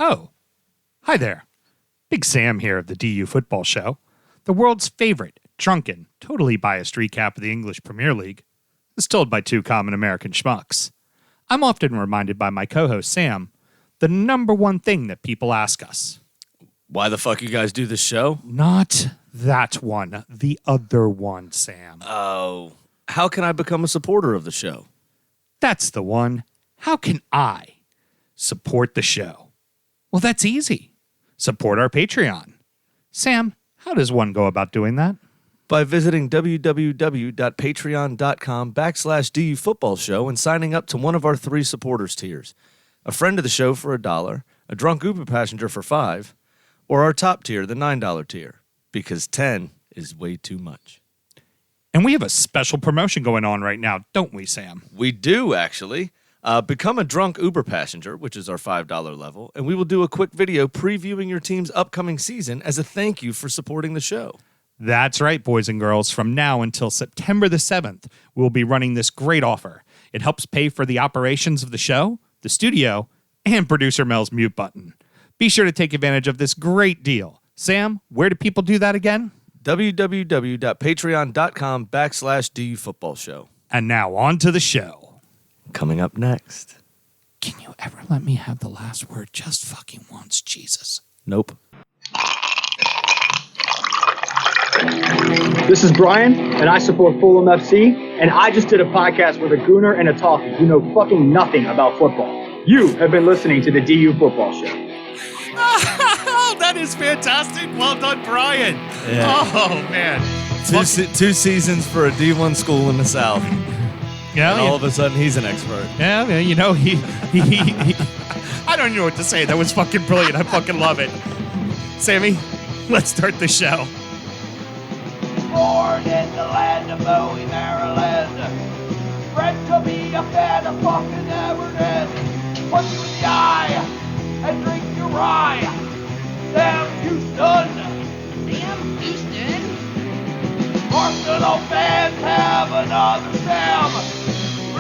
Oh, hi there. Big Sam here of the DU Football Show, the world's favorite, drunken, totally biased recap of the English Premier League, as told by two common American schmucks. I'm often reminded by my co-host Sam, the number one thing that people ask us. Why the fuck you guys do this show? Not that one, the other one, Sam. Oh, how can I become a supporter of the show? That's the one. How can I support the show? Well, that's easy. Support our Patreon. Sam, how does one go about doing that? By visiting www.patreon.com/DUfootballshow and signing up to one of our 3 supporters tiers. A friend of the show for $1, a drunk Uber passenger for $5, or our top tier, the $9 tier, because 10 is way too much. And we have a special promotion going on right now, don't we, Sam? We do, actually. Become a drunk Uber passenger, which is our $5 level, and we will do a quick video previewing your team's upcoming season as a thank you for supporting the show. That's right, boys and girls. From now until September the 7th, we'll be running this great offer. It helps pay for the operations of the show, the studio, and producer Mel's mute button. Be sure to take advantage of this great deal. Sam, where do people do that again? www.patreon.com/DUfootballshow. And now on to the show. Coming up next. Can you ever let me have the last word just fucking once, Jesus? Nope. This is Brian, and I support Fulham FC, and I just did a podcast with a gooner and a talkie who know fucking nothing about football. You have been listening to the DU Football Show. Oh, that is fantastic. Well done, Brian. Yeah. Oh, man. Two seasons for a D1 school in the South. Yeah, and all of a sudden, he's an expert. Yeah, man, you know, he I don't know what to say. That was fucking brilliant. I fucking love it. Sammy, let's start the show. Born in the land of Boing, Maryland. Bred to be a fan of fucking Everton. Punch you in the eye and drink your rye. Sam Houston. Sam Houston? Arsenal fans have another Sam.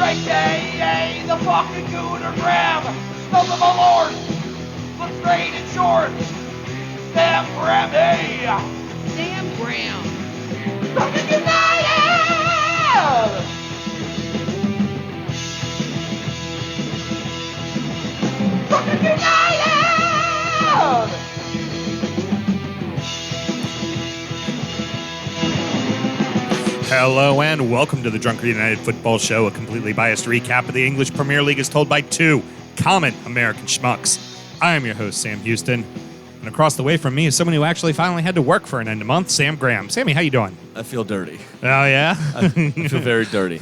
AKA the fucking Gooner Graham. Snub of my lord. Look straight in shorts. Sam Graham, hey. Sam Graham. Fucking United! Fucking United! Hello and welcome to the Drunken United Football Show, a completely biased recap of the English Premier League as told by two common American schmucks. I am your host, Sam Houston, and across the way from me is someone who actually finally had to work for an end of month, Sam Graham. Sammy, how you doing? I feel dirty. Oh, yeah? I feel very dirty,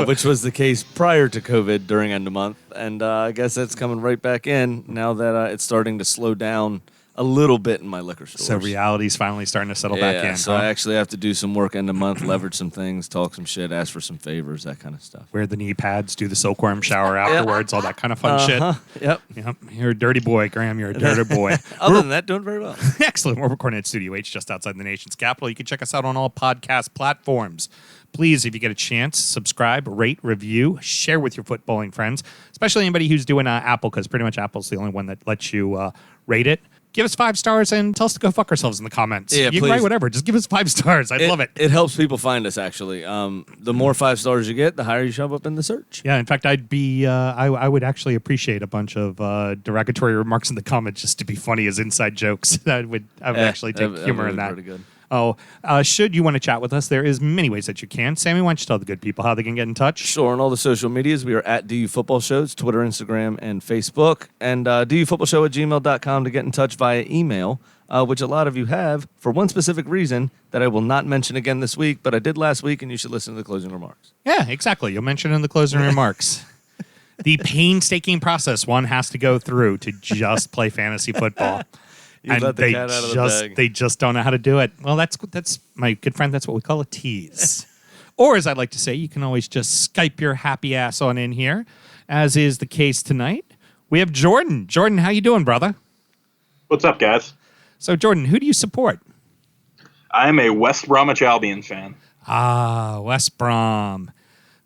which was the case prior to COVID during end of month, and I guess that's coming right back in now that it's starting to slow down a little bit in my liquor stores. So reality's finally starting to settle back in. So I actually have to do some work end of month, leverage some things, talk some shit, ask for some favors, that kind of stuff. Wear the knee pads, do the silkworm shower afterwards, all that kind of fun shit. Yep. You're a dirty boy, Graham. You're a dirty boy. Other than that, doing very well. Excellent. We're recording at Studio H just outside the nation's capital. You can check us out on all podcast platforms. Please, if you get a chance, subscribe, rate, review, share with your footballing friends, especially anybody who's doing Apple, because pretty much Apple's the only one that lets you rate it. Give us 5 stars and tell us to go fuck ourselves in the comments. Yeah, you can write whatever. Just give us 5 stars. I'd love it. It helps people find us, actually. The more 5 stars you get, the higher you show up in the search. Yeah, in fact, I'd be I would actually appreciate a bunch of derogatory remarks in the comments just to be funny as inside jokes. I would actually take humor in that. Pretty good. Should you want to chat with us, there is many ways that you can. Sammy, why don't you tell the good people how they can get in touch? Sure, on all the social medias, we are at DUfootballshow, Twitter, Instagram, and Facebook. And DUfootballshow@gmail.com to get in touch via email, which a lot of you have, for one specific reason that I will not mention again this week, but I did last week, and you should listen to the closing remarks. Yeah, exactly. You'll mention it in the closing remarks. The painstaking process one has to go through to just play fantasy football. And let the cat out of the bag. They just don't know how to do it. Well, that's my good friend. That's what we call a tease. Or as I like to say, you can always just Skype your happy ass on in here, as is the case tonight. We have Jordan. Jordan, how you doing, brother? What's up, guys? So, Jordan, who do you support? I'm a West Bromwich Albion fan. Ah, West Brom.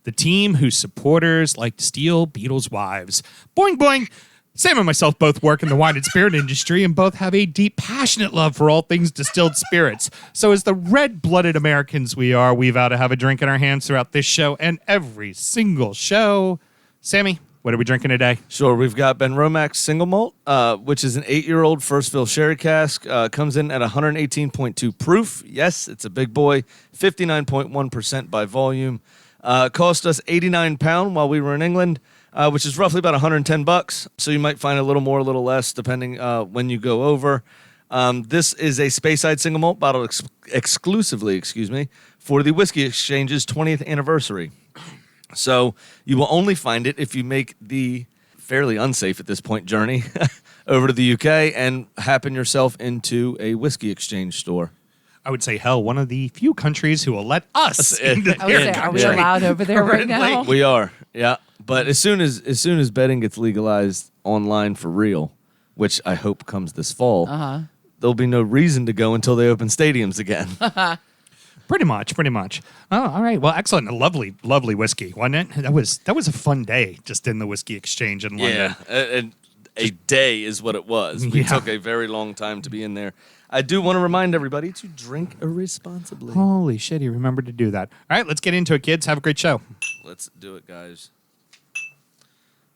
The team whose supporters like to steal Beatles' wives. Boing, boing. Sam and myself both work in the wine and spirit industry and both have a deep, passionate love for all things distilled spirits. So as the red-blooded Americans we are, we vow to have a drink in our hands throughout this show and every single show. Sammy, what are we drinking today? Sure, we've got Benromach Single Malt, which is an 8-year-old first fill sherry cask. Comes in at 118.2 proof. Yes, it's a big boy. 59.1% by volume. Cost us £89 while we were in England. Which is roughly about $110. So you might find a little more, a little less, depending when you go over. This is a Speyside single malt bottled exclusively, for the Whisky Exchange's 20th anniversary. So you will only find it if you make the fairly unsafe at this point journey over to the UK and happen yourself into a Whisky Exchange store. I would say, hell, one of the few countries who will let us into I would say, are we allowed over there right now? We are, yeah. But as soon as betting gets legalized online for real, which I hope comes this fall, there'll be no reason to go until they open stadiums again. Pretty much. Oh, all right. Well, excellent. A lovely whiskey, wasn't it? That was a fun day just in the Whiskey Exchange in London. Yeah, and a day is what it was. We took a very long time to be in there. I do want to remind everybody to drink responsibly. Holy shit, he remembered to do that. All right, let's get into it, kids. Have a great show. Let's do it, guys.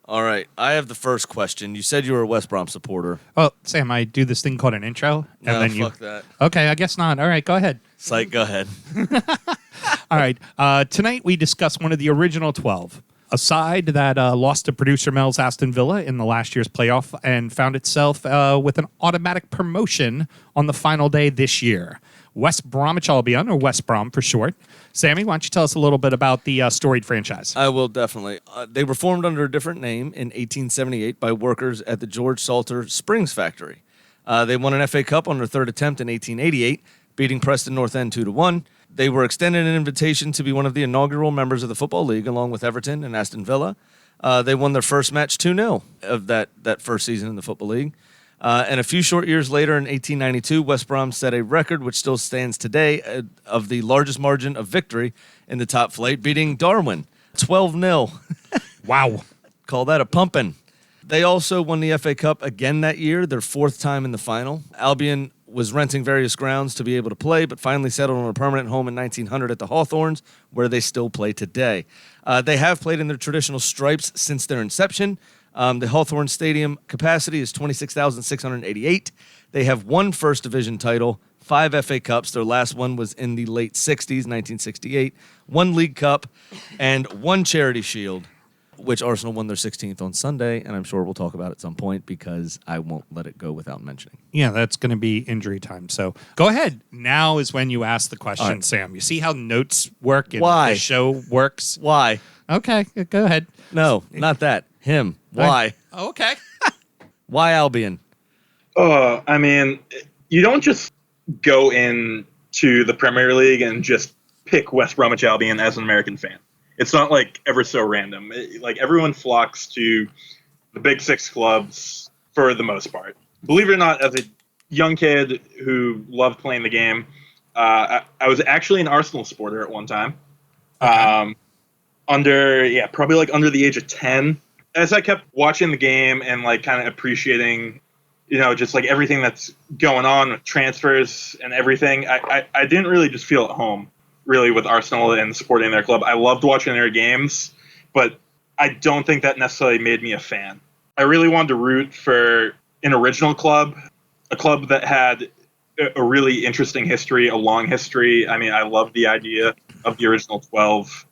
All right, I have the first question. You said you were a West Brom supporter. Oh, Sam, I do this thing called an intro. No, fuck that. Okay, I guess not. All right, go ahead. Psych, go ahead. All right, tonight we discuss one of the original 12. A side that lost to producer Mel's Aston Villa in the last year's playoff and found itself with an automatic promotion on the final day this year. West Bromwich Albion, or West Brom for short. Sammy, why don't you tell us a little bit about the storied franchise? I will definitely. They were formed under a different name in 1878 by workers at the George Salter Springs factory. They won an FA Cup on their third attempt in 1888, beating Preston North End 2-1. They were extended an invitation to be one of the inaugural members of the Football League, along with Everton and Aston Villa. They won their first match 2-0 of that first season in the Football League. And a few short years later, in 1892, West Brom set a record, which still stands today, of the largest margin of victory in the top flight, beating Darwin 12-0. Wow. Call that a pumping. They also won the FA Cup again that year, their fourth time in the final. Albion was renting various grounds to be able to play, but finally settled on a permanent home in 1900 at the Hawthorns, where they still play today. They have played in their traditional stripes since their inception. The Hawthorn Stadium capacity is 26,688. They have one First Division title, 5 FA Cups. Their last one was in the late 60s, 1968. 1 League Cup, and 1 Charity Shield, which Arsenal won their 16th on Sunday, and I'm sure we'll talk about at some point because I won't let it go without mentioning. Yeah, that's going to be injury time. So go ahead. Now is when you ask the question, right. Sam. You see how notes work and Why? The show works? Why? Okay, go ahead. No, not that. Him. Why? Okay. Why Albion? I mean, you don't just go into the Premier League and just pick West Bromwich Albion as an American fan. It's not like ever so random. Like everyone flocks to the big 6 clubs for the most part. Believe it or not, as a young kid who loved playing the game, I was actually an Arsenal supporter at one time. Okay. Probably like under the age of 10. As I kept watching the game and like kind of appreciating, just like everything that's going on with transfers and everything, I didn't really just feel at home really with Arsenal and supporting their club. I loved watching their games, but I don't think that necessarily made me a fan. I really wanted to root for an original club, a club that had a really interesting history, a long history. I mean, I love the idea of the original 12.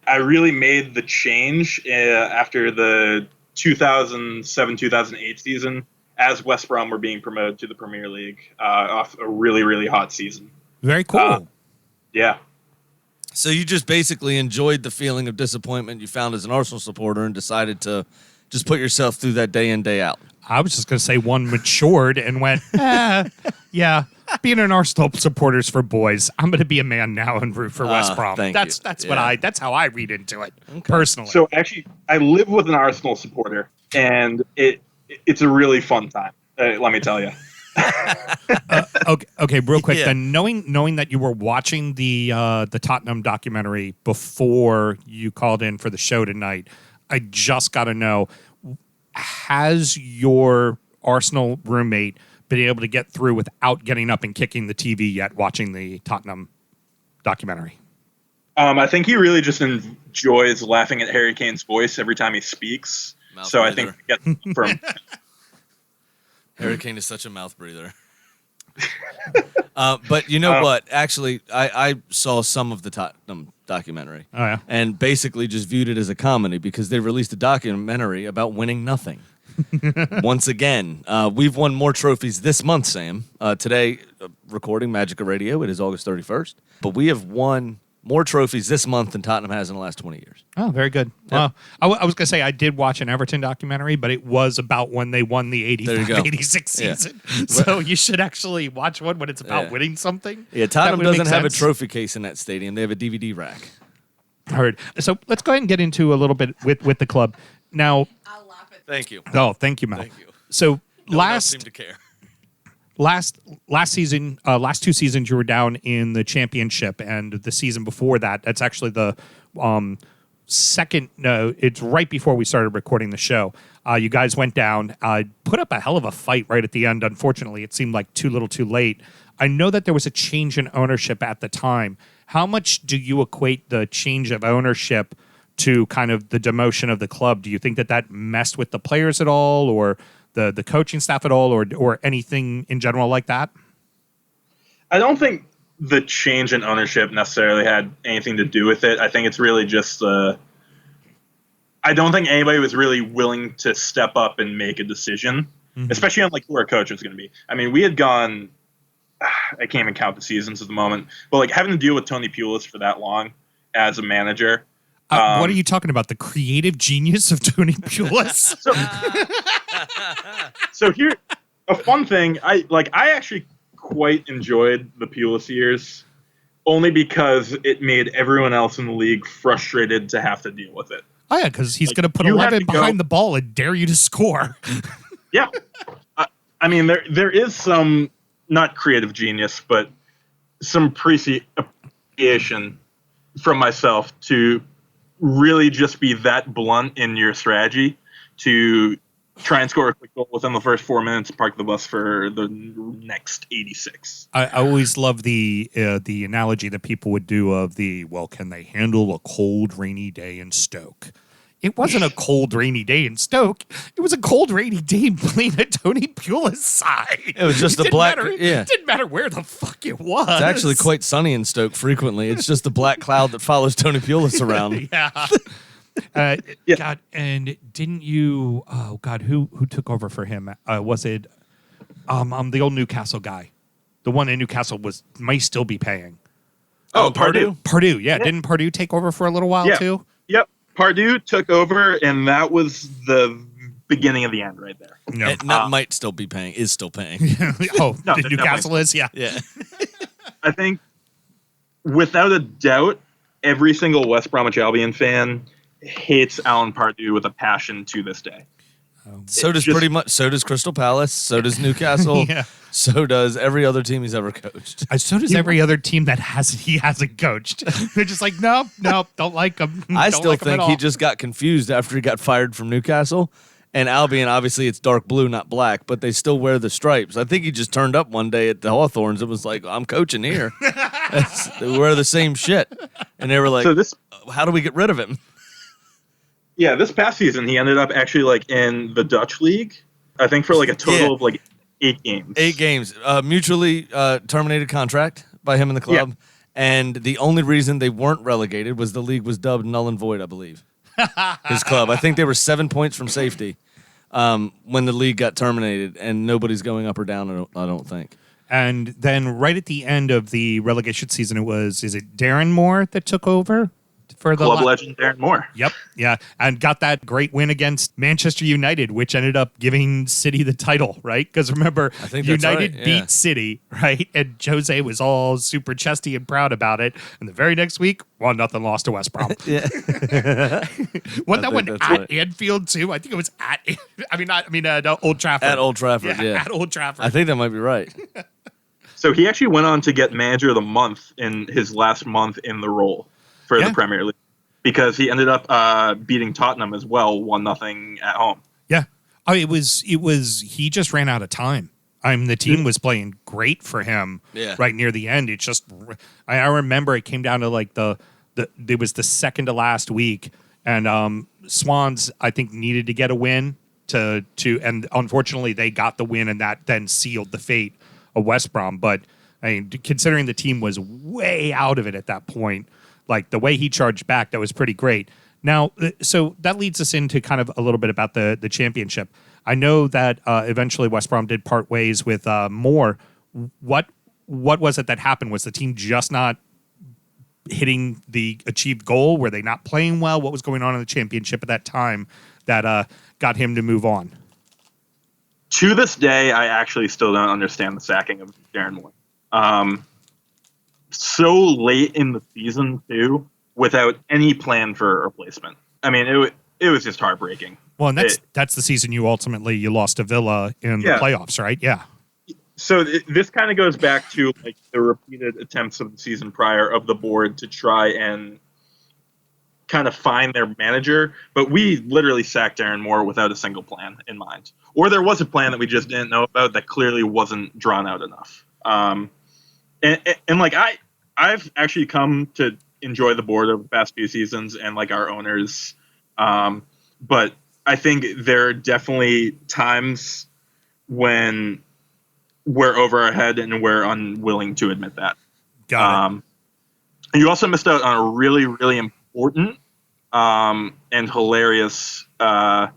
I really made the change after the 2007-2008 season as West Brom were being promoted to the Premier League off a really, really hot season. Very cool. Yeah. So you just basically enjoyed the feeling of disappointment you found as an Arsenal supporter and decided to just put yourself through that day in, day out. I was just going to say one matured and went, yeah, being an Arsenal supporter's for boys. I'm going to be a man now and root for West Brom. That's that's how I read into it personally. So actually, I live with an Arsenal supporter, and it's a really fun time. Let me tell you. Okay, real quick. Yeah. Then knowing that you were watching the Tottenham documentary before you called in for the show tonight, I just got to know, has your Arsenal roommate been able to get through without getting up and kicking the TV yet, watching the Tottenham documentary? I think he really just enjoys laughing at Harry Kane's voice every time he speaks. Mouth so breather. I think from Harry Kane is such a mouth breather. But you know what? Actually, I saw some of the Tottenham documentary. Oh, yeah? And basically just viewed it as a comedy because they released a documentary about winning nothing. Once again, we've won more trophies this month, Sam. Today, recording Magica Radio, it is August 31st. But we have won more trophies this month than Tottenham has in the last 20 years. Oh, very good. Yep. I was going to say I did watch an Everton documentary, but it was about when they won the There you go. 85-86 Yeah. season. So you should actually watch one when it's about winning something. Yeah, That Tottenham would doesn't make have a sense. trophy case in that stadium. They have a DVD rack. Heard. So let's go ahead and get into a little bit with the club. Now, Thank you. oh, thank you, Mel. Thank you. So No one else seemed to care. last season, last 2 seasons, you were down in the championship, and the season before that, that's actually the second. No, it's right before we started recording the show. You guys went down, put up a hell of a fight right at the end. Unfortunately, it seemed like too little, too late. I know that there was a change in ownership at the time. How much do you equate the change of ownership to kind of the demotion of the club? Do you think that messed with the players at all, or the coaching staff at all, or anything in general like that? I don't think the change in ownership necessarily had anything to do with it. I think it's really just I don't think anybody was really willing to step up and make a decision, especially on like who our coach was going to be. I mean, we had gone. I can't even count the seasons at the moment, but like having to deal with Tony Pulis for that long as a manager. What are you talking about? The creative genius of Tony Pulis? So here, a fun thing. I actually quite enjoyed the Pulis years, only because it made everyone else in the league frustrated to have to deal with it. Oh, yeah, because he's going to put you had 11 to go- behind the ball and dare you to score. Yeah. I mean, there is some, not creative genius, but some appreciation from myself to really just be that blunt in your strategy to try and score a quick goal within the first 4 minutes, park the bus for the next 86. I always love the analogy that people would do of can they handle a cold, rainy day in Stoke? It wasn't a cold, rainy day in Stoke. It was a cold, rainy day playing at Tony Pulis' side. It was just It a black. didn't matter- Yeah. It didn't matter where the fuck it was. It's actually quite sunny in Stoke frequently. It's just the black cloud that follows Tony Pulis around. Yeah. Yeah. God, and didn't you? Oh God, who took over for him? Was it the old Newcastle guy? The one in Newcastle might still be paying. Oh, Pardue. Purdue, yeah. Didn't Purdue take over for a little while too? Yep. Pardue took over, and that was the beginning of the end right there. No. And not might still be paying, is still paying. Oh, No, the Newcastle is, yeah. Yeah. I think, without a doubt, every single West Bromwich Albion fan hates Alan Pardue with a passion to this day. So does Crystal Palace, so does Newcastle, Yeah. so does every other team he's ever coached. So does every other team that he hasn't coached. They're just like, no, don't like him. I Don't still like him at think all. he just got confused after he got fired from Newcastle. And Albion, obviously, it's dark blue, not black, but they still wear the stripes. I think he just turned up one day at the Hawthorns and was like, I'm coaching here. They wear the same shit. And they were like, how do we get rid of him? Yeah, this past season, he ended up actually like in the Dutch league, I think for like a total of like 8 games. 8 games. Mutually terminated contract by him and the club. Yeah. And the only reason they weren't relegated was the league was dubbed null and void, I believe. His club. I think they were 7 points from safety when the league got terminated, and nobody's going up or down, I don't think. And then right at the end of the relegation season, is it Darren Moore that took over? For the Club legend Darren Moore. Yep, yeah, and got that great win against Manchester United, which ended up giving City the title, right? Because remember, I think that's United right, yeah. beat City, right? And Jose was all super chesty and proud about it. And the very next week, 1-0 lost to West Brom. Yeah. Wasn't that one that's at right. Anfield too? I think it was at. Old Trafford. At Old Trafford, yeah. At Old Trafford. I think that might be right. So he actually went on to get manager of the month in his last month in the role for the Premier League, because he ended up beating Tottenham as well, 1-0 at home. Yeah. Oh, it was. He just ran out of time. The team was playing great for him. Yeah. Right near the end, it just. I remember it came down to like it was the second to last week, and Swans I think needed to get a win to and unfortunately they got the win, and that then sealed the fate of West Brom. But I mean, considering the team was way out of it at that point, like the way he charged back, that was pretty great. Now, so that leads us into kind of a little bit about the championship. I know that eventually West Brom did part ways with Moore. What was it that happened? Was the team just not hitting the achieved goal? Were they not playing well? What was going on in the championship at that time that got him to move on? To this day, I actually still don't understand the sacking of Darren Moore. So late in the season, too, without any plan for a replacement. I mean, it was just heartbreaking. Well, and that's the season you lost to Villa in the playoffs, right? Yeah. So this kind of goes back to like the repeated attempts of the season prior of the board to try and kind of find their manager, but we literally sacked Darren Moore without a single plan in mind. Or there was a plan that we just didn't know about that clearly wasn't drawn out enough. And like I've actually come to enjoy the board over the past few seasons and like our owners. But I think there are definitely times when we're over our head and we're unwilling to admit that. Got it. You also missed out on a really, really important and hilarious kind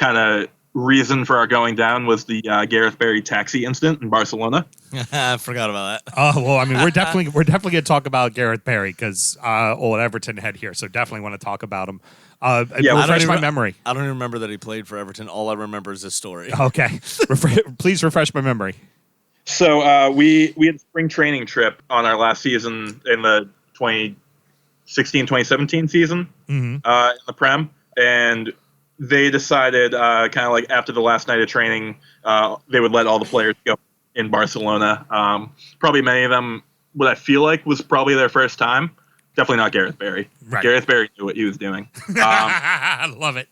of reason for our going down was the Gareth Barry taxi incident in Barcelona. I forgot about that. Oh well, I mean, we're definitely going to talk about Gareth Barry because old Everton head here, so definitely want to talk about him. Refresh my memory. I don't even remember that he played for Everton. All I remember is this story. Okay, please refresh my memory. So we had a spring training trip on our last season in the 2016-2017 season in the Prem, and they decided kind of like after the last night of training, they would let all the players go in Barcelona. Probably many of them, what I feel like was probably their first time. Definitely not Gareth Barry. Right. Gareth Barry knew what he was doing. I love it.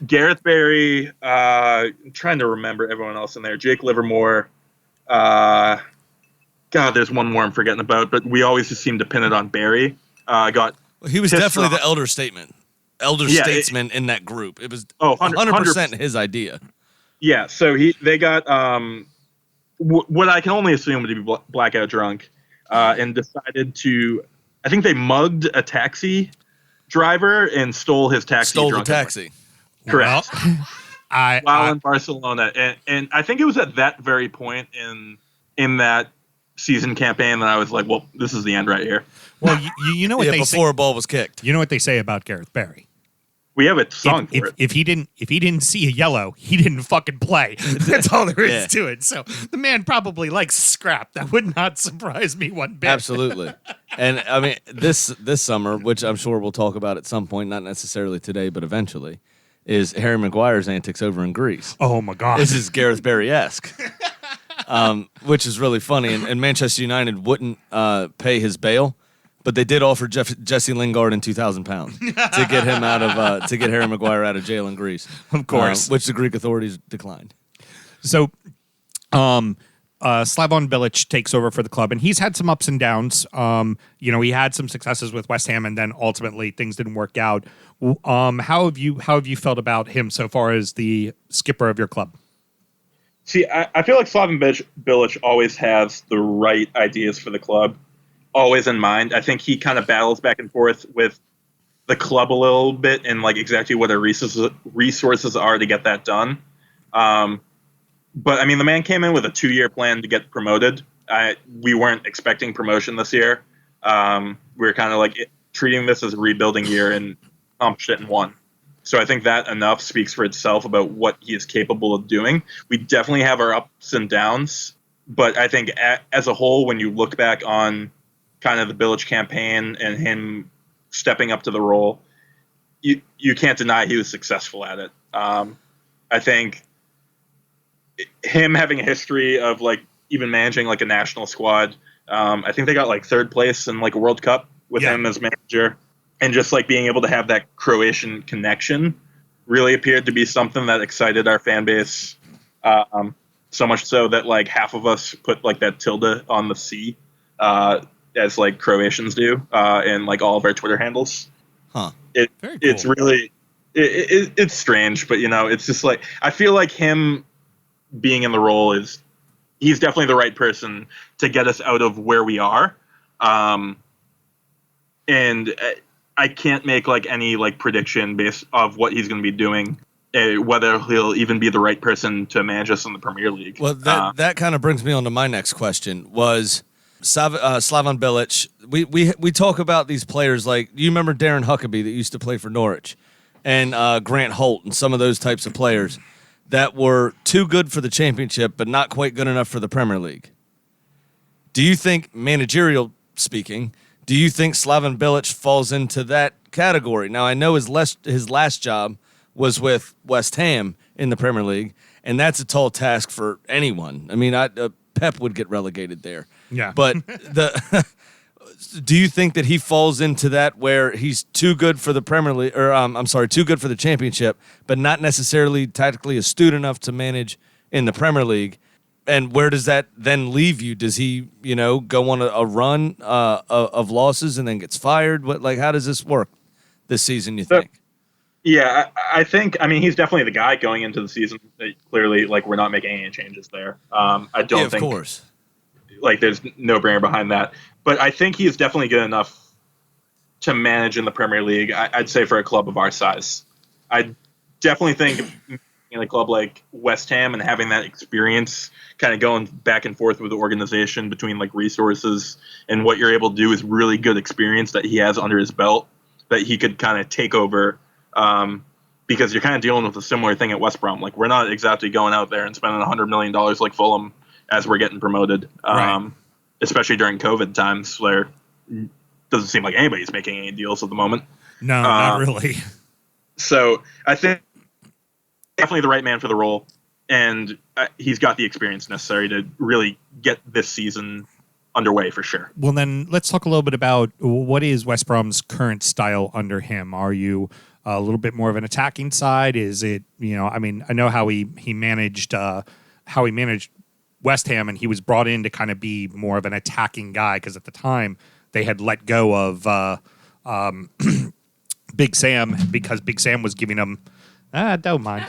Gareth Barry, I'm trying to remember everyone else in there. Jake Livermore. God, there's one more I'm forgetting about, but we always just seem to pin it on Barry. He was definitely the elder statesman in that group. It was 100% his idea. Yeah, so they got what I can only assume would be blackout drunk, and decided to. I think they mugged a taxi driver and stole his taxi. Stole the taxi. Correct. Well, while in Barcelona, and I think it was at that very point in that season campaign that I was like, well, this is the end right here. Well, you know what they say before a ball was kicked. You know what they say about Gareth Barry. We have a song for it. If he didn't see a yellow, he didn't fucking play. That's all there is to it. So the man probably likes scrap. That would not surprise me one bit. Absolutely. And I mean, this summer, which I'm sure we'll talk about at some point, not necessarily today, but eventually, is Harry Maguire's antics over in Greece. Oh my God. This is Gareth Barry-esque. Which is really funny. And Manchester United wouldn't pay his bail. But they did offer Jesse Lingard and £2,000 to get him out of to get Harry Maguire out of jail in Greece, of course, which the Greek authorities declined. So, Slaven Bilic takes over for the club, and he's had some ups and downs. He had some successes with West Ham, and then ultimately things didn't work out. How have you felt about him so far as the skipper of your club? See, I feel like Slaven Bilic always has the right ideas for the club. Always in mind. I think he kind of battles back and forth with the club a little bit and like exactly what our resources are to get that done. But I mean, the man came in with a 2-year plan to get promoted. We weren't expecting promotion this year. We were kind of like treating this as a rebuilding year and accomplished it in one. So I think that enough speaks for itself about what he is capable of doing. We definitely have our ups and downs, but I think as a whole, when you look back on kind of the Bilic campaign and him stepping up to the role, you can't deny he was successful at it. I think him having a history of like even managing like a national squad. I think they got like 3rd place in like a World Cup with him as manager, and just like being able to have that Croatian connection really appeared to be something that excited our fan base. So much so that like half of us put like that tilde on the C, as like Croatians do, in like all of our Twitter handles. Huh. Very cool. It's really, it's strange, but it's just like, I feel like him being in the role he's definitely the right person to get us out of where we are. And I can't make like any like prediction based of what he's going to be doing, whether he'll even be the right person to manage us in the Premier League. Well, that kind of brings me on to my next question. Was Slaven Bilic? We talk about these players like, do you remember Darren Huckabee that used to play for Norwich, and Grant Holt and some of those types of players that were too good for the Championship but not quite good enough for the Premier League? Do you think, managerial speaking, do you think Slaven Bilic falls into that category? Now, I know his last job was with West Ham in the Premier League, and that's a tall task for anyone. I mean, Pep would get relegated there. Yeah. But do you think that he falls into that where he's too good for the Premier League, or too good for the Championship, but not necessarily tactically astute enough to manage in the Premier League? And where does that then leave you? Does he, go on a run of losses and then gets fired? How does this work this season, you think? Yeah, I think, he's definitely the guy going into the season. Clearly, we're not making any changes there. I don't think, of course, there's no brainer behind that. But I think he is definitely good enough to manage in the Premier League, I'd say, for a club of our size. I definitely think in a club like West Ham and having that experience kind of going back and forth with the organization between resources and what you're able to do is really good experience that he has under his belt that he could kind of take over, because you're kind of dealing with a similar thing at West Brom. We're not exactly going out there and spending $100 million like Fulham as we're getting promoted, right. Especially during COVID times where it doesn't seem like anybody's making any deals at the moment. No, not really. So I think definitely the right man for the role, and he's got the experience necessary to really get this season underway for sure. Well, then let's talk a little bit about what is West Brom's current style under him. Are you a little bit more of an attacking side? Is it, I know how he managed West Ham, and he was brought in to kind of be more of an attacking guy because at the time they had let go of Big Sam because Big Sam was giving him don't mind.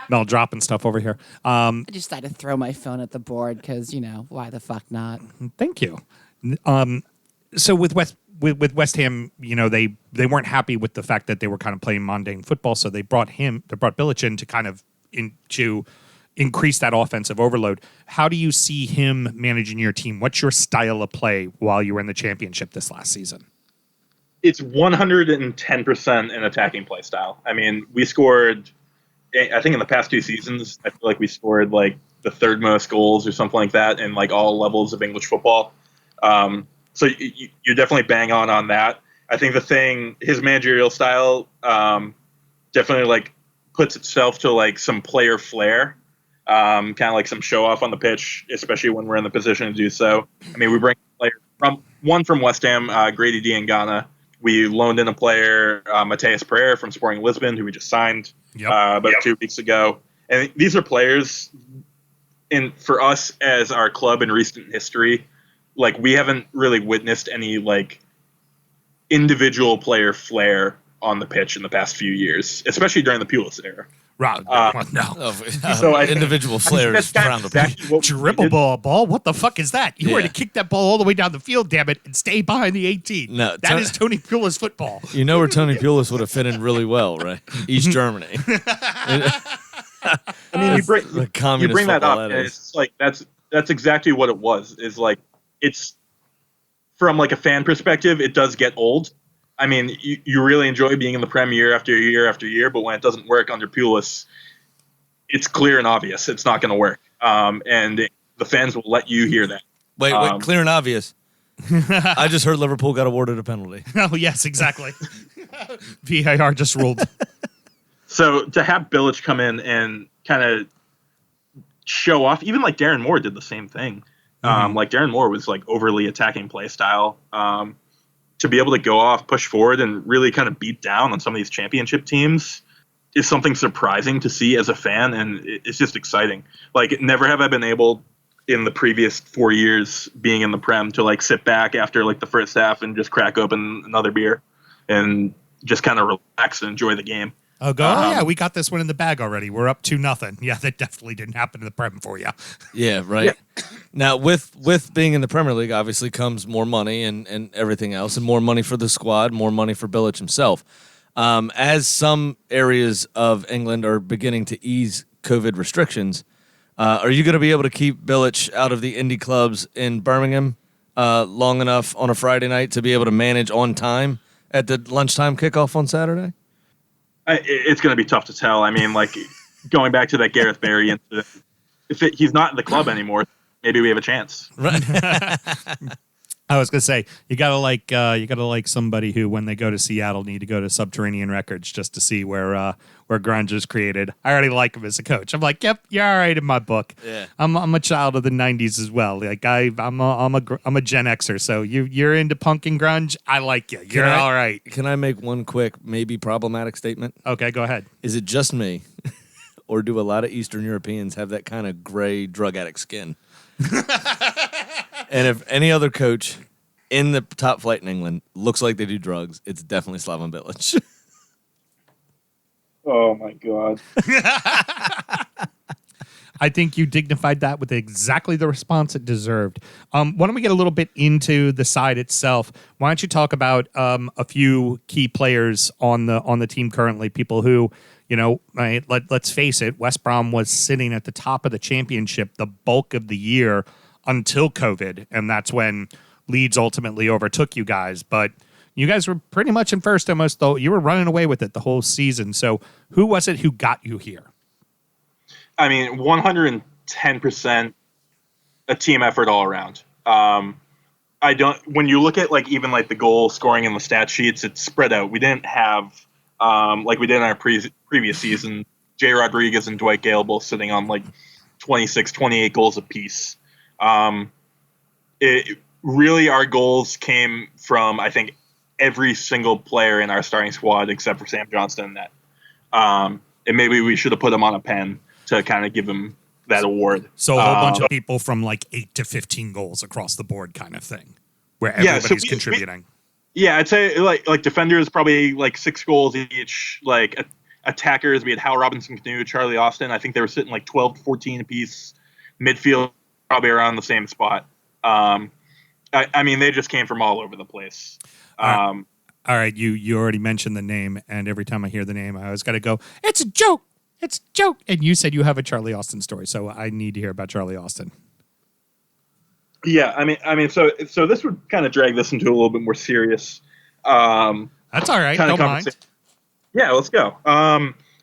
Mel dropping stuff over here. I just had to throw my phone at the board because, why the fuck not? Thank you. So with West Ham, they weren't happy with the fact that they were kind of playing mundane football, so they brought Bilic in to kind of to increase that offensive overload. How do you see him managing your team? What's your style of play while you were in the Championship this last season? It's 110% an attacking play style. We scored, I think in the past 2 seasons, I feel like we scored the third most goals or something like that in all levels of English football. So you're definitely bang on that. I think his managerial style definitely puts itself to some player flair, kind of some show off on the pitch, especially when we're in the position to do so. We bring a player from West Ham, Grady Diangana. We loaned in a player, Mateus Pereira from Sporting Lisbon, who we just signed about 2 weeks ago. And these are players, and for us as our club in recent history, we haven't really witnessed any individual player flair on the pitch in the past few years, especially during the Pulis era. Right. So individual flares around the dribble ball. What the fuck is that? You were to kick that ball all the way down the field, damn it, and stay behind the 18. No, that is Tony Pulis football. Where Tony Pulis would have fit in really well, right? East Germany. You bring that up, and it's that's exactly what it was. It's from a fan perspective, it does get old. You really enjoy being in the Prem year after year after year, but when it doesn't work under Pulis, it's clear and obvious it's not going to work. And the fans will let you hear that. Wait, clear and obvious. I just heard Liverpool got awarded a penalty. Oh, yes, exactly. VAR just ruled. So to have Bilic come in and kind of show off, even Darren Moore did the same thing. Darren Moore was overly attacking play style. To be able to go off, push forward, and really kind of beat down on some of these Championship teams, is something surprising to see as a fan, and it's just exciting. Like, never have I been able in the previous 4 years being in the Prem to like sit back after like the first half and just crack open another beer and just kind of relax and enjoy the game. Oh, yeah, we got this one in the bag already. We're up 2-0. Yeah, that definitely didn't happen in the Prem for you. Yeah, right. Yeah. Now, with being in the Premier League, obviously comes more money and everything else, and more money for the squad, more money for Bilic himself. As some areas of England are beginning to ease COVID restrictions, are you going to be able to keep Bilic out of the indie clubs in Birmingham long enough on a Friday night to be able to manage on time at the lunchtime kickoff on Saturday? It's going to be tough to tell. I mean, like, going back to that Gareth Barry incident, he's not in the club anymore, maybe we have a chance. Right. I was gonna say you gotta like somebody who, when they go to Seattle, need to go to Subterranean Records just to see where grunge is created. I already like him as a coach. I'm like, yep, you're all right in my book. Yeah. I'm a child of the '90s as well. Like I'm a Gen Xer. So you're into punk and grunge. I like you. You're all right. Can I make one quick, maybe problematic statement? Okay, go ahead. Is it just me, or do a lot of Eastern Europeans have that kind of gray drug addict skin? And if any other coach in the top flight in England looks like they do drugs, it's definitely Slaven Bilic. Oh, my God. I think you dignified that with exactly the response it deserved. Why don't we get a little bit into the side itself? Why don't you talk about a few key players on the team currently, people who, right, let's face it, West Brom was sitting at the top of the championship the bulk of the year until COVID, and that's when Leeds ultimately overtook you guys. But you guys were pretty much in first almost, though. You were running away with it the whole season. So who was it who got you here? I mean, 110% a team effort all around. When you look at like even like the goal scoring in the stat sheets, it's spread out. We didn't have like we did in our previous season, Jay Rodriguez and Dwight Gale both sitting on like 26, 28 goals apiece. Really, our goals came from, I think, every single player in our starting squad except for Sam Johnston in that. And maybe we should have put him on a pen to kind of give him that award. So a whole bunch of people from like 8 to 15 goals across the board kind of thing, where everybody's contributing. I'd say like defenders probably like 6 goals each. Like attackers, we had Hal Robinson Canoe, Charlie Austin. I think they were sitting like 12 to 14 apiece. Midfield probably around the same spot. I mean, they just came from all over the place. All right, you already mentioned the name, and every time I hear the name, I always got to go, it's a joke. It's a joke. And you said you have a Charlie Austin story, so I need to hear about Charlie Austin. Yeah, I mean, so this would kind of drag this into a little bit more serious. That's all right. Don't mind. Yeah, let's go.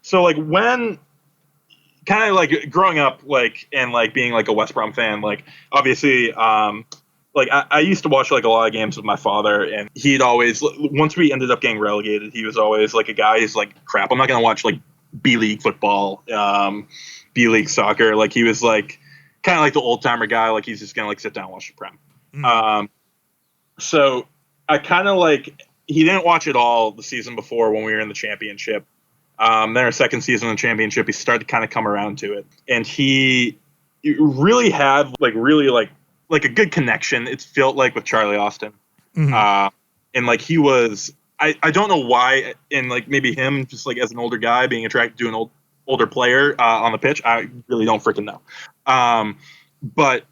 So like when kind of like growing up, like and like being like a West Brom fan, like obviously, like I used to watch like a lot of games with my father, and he'd always, once we ended up getting relegated, he was always like a guy who's like, crap, I'm not gonna watch like B League football, B League soccer. Like he was like kind of like the old timer guy, like he's just gonna like sit down and watch the Prem. So I kind of like, he didn't watch it all the season before when we were in the championship. Then our second season in the championship, he started to kind of come around to it, and he really had like a good connection. It felt like with Charlie Austin, and like he was, I don't know why, and like maybe him just like as an older guy being attracted to an older player on the pitch. I really don't freaking know, but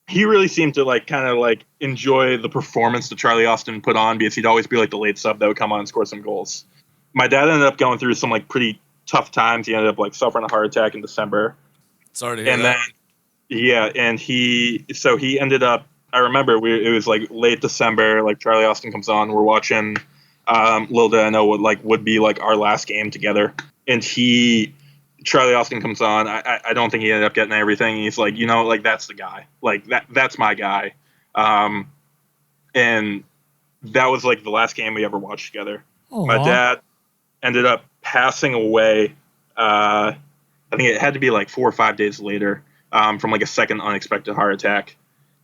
he really seemed to like kind of like enjoy the performance that Charlie Austin put on, because he'd always be like the late sub that would come on and score some goals. My dad ended up going through some like pretty tough times. He ended up like suffering a heart attack in December. Sorry to hear that. And he ended up, I remember it was like late December, like Charlie Austin comes on, we're watching little did I know what would be like our last game together. And Charlie Austin comes on. I don't think he ended up getting everything. He's like, like that's the guy. Like that's my guy. And that was like the last game we ever watched together. Aww. My dad ended up passing away. I think it had to be like 4 or 5 days later, from like a second unexpected heart attack.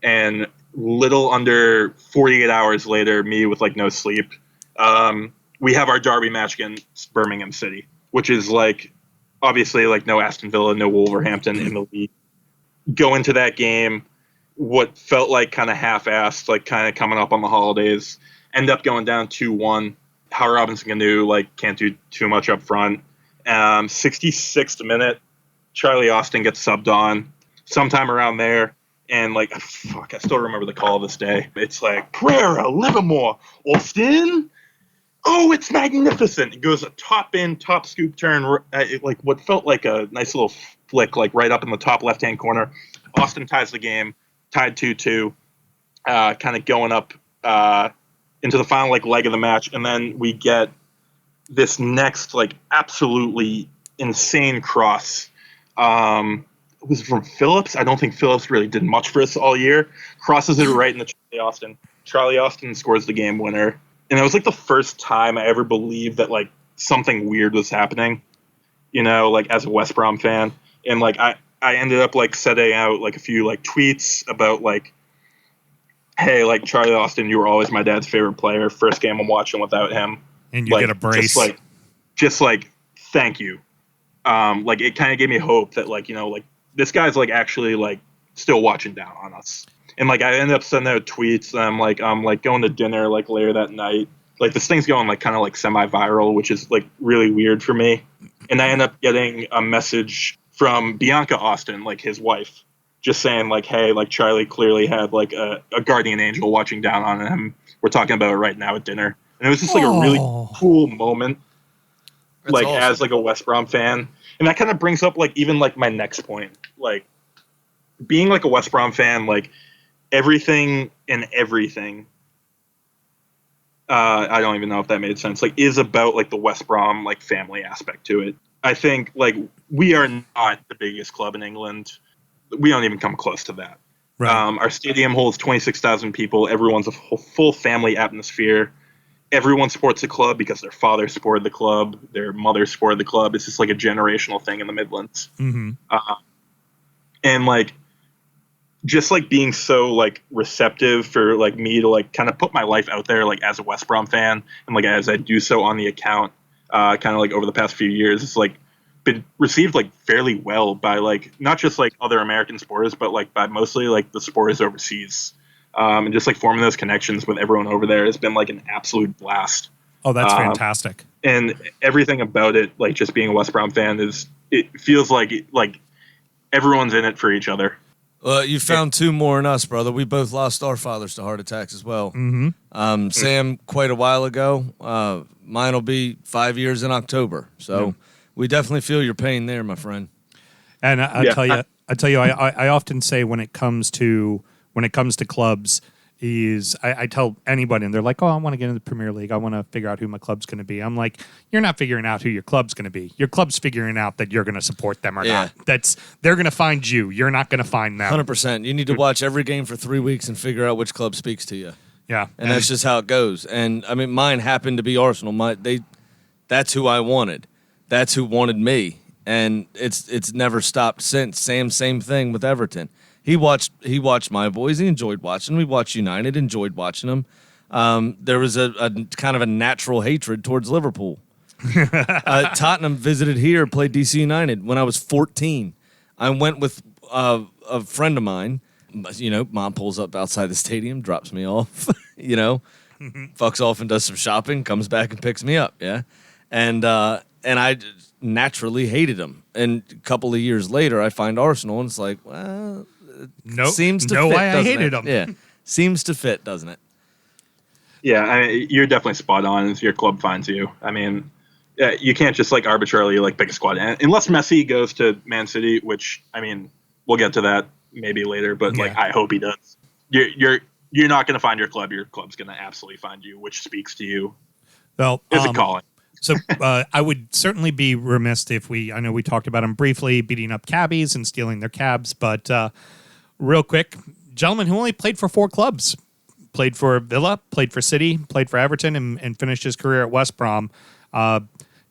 And little under 48 hours later, me with like no sleep, we have our derby match against Birmingham City. which is like obviously like no Aston Villa, no Wolverhampton in the league. Go into that game, what felt like kind of half-assed, like kind of coming up on the holidays, end up going down 2-1. How Robinson Canoe like can't do too much up front. 66th minute, Charlie Austin gets subbed on sometime around there. And like, fuck, I still remember the call this day. It's like, Pereira, Livermore, Austin. Oh, it's magnificent. It goes a top scoop turn, like what felt like a nice little flick, like right up in the top left-hand corner. Austin ties the game, tied 2-2, kind of going up into the final like leg of the match. And then we get this next like absolutely insane cross. It was from Phillips. I don't think Phillips really did much for us all year. Crosses it right into Charlie Austin. Charlie Austin scores the game winner. And it was like the first time I ever believed that like something weird was happening, you know, like as a West Brom fan. And like I ended up like setting out like a few like tweets about like, hey, like Charlie Austin, you were always my dad's favorite player. First game I'm watching without him. And you get a brace. Just like thank you. Like it kind of gave me hope that like, you know, like this guy's like actually like still watching down on us. And like I ended up sending out tweets and I'm like going to dinner like later that night. Like this thing's going like kind of like semi-viral, which is like really weird for me. And I end up getting a message from Bianca Austin, like his wife, just saying like, hey, like Charlie clearly had like a guardian angel watching down on him. We're talking about it right now at dinner. And it was just like a really cool moment. That's like awesome. As like a West Brom fan. And that kind of brings up like even like my next point, like being like a West Brom fan, like everything I don't even know if that made sense, like is about like the West Brom like family aspect to it. I think like we are not the biggest club in England. We don't even come close to that. Right. Our stadium holds 26,000 people. Everyone's a full family atmosphere. Everyone supports the club because their father supported the club, their mother supported the club. It's just like a generational thing in the Midlands. Mm-hmm. And like, just like being so like receptive for like me to like kind of put my life out there, like as a West Brom fan, and like as I do so on the account, kind of like over the past few years, it's like been received like fairly well by like not just like other American supporters, but like by mostly like the supporters overseas. And just like forming those connections with everyone over there has been like an absolute blast. Oh, that's fantastic. And everything about it, like just being a West Brom fan, it feels like everyone's in it for each other. You found two more in us, brother. We both lost our fathers to heart attacks as well. Mm-hmm. Sam quite a while ago. Mine will be 5 years in October. So we definitely feel your pain there, my friend. And I tell you, I often say when it comes to clubs, I tell anybody, and they're like, oh, I want to get into the Premier League. I want to figure out who my club's going to be. I'm like, you're not figuring out who your club's going to be. Your club's figuring out that you're going to support them or not. They're going to find you. You're not going to find them. 100%. You need to watch every game for 3 weeks and figure out which club speaks to you. Yeah. And that's just how it goes. And, I mean, mine happened to be Arsenal. That's who I wanted. That's who wanted me. And it's never stopped since. Sam, same thing with Everton. He watched my boys. He enjoyed watching them. We watched United, enjoyed watching them. There was a kind of a natural hatred towards Liverpool. Tottenham visited here, played DC United when I was 14. I went with a friend of mine. You know, mom pulls up outside the stadium, drops me off, fucks off and does some shopping, comes back and picks me up, yeah? And I naturally hated him. And a couple of years later, I find Arsenal, and it's like, well... Seems to fit, I hated him. Yeah, seems to fit, doesn't it? Yeah, I mean, you're definitely spot on as your club finds you. I mean, you can't just like arbitrarily like pick a squad, unless Messi goes to Man City, which I mean, we'll get to that maybe later. But like, I hope he does. You're not going to find your club. Your club's going to absolutely find you, which speaks to you. Well, it's a calling. So I would certainly be remiss if I know we talked about him briefly, beating up cabbies and stealing their cabs, but real quick, gentleman who only played for 4 clubs, played for Villa, played for City, played for Everton, and finished his career at West Brom.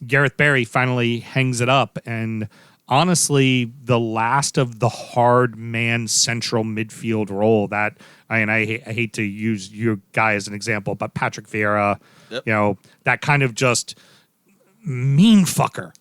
Gareth Barry finally hangs it up, and honestly, the last of the hard man central midfield role that, I hate to use your guy as an example, but Patrick Vieira, that kind of just mean fucker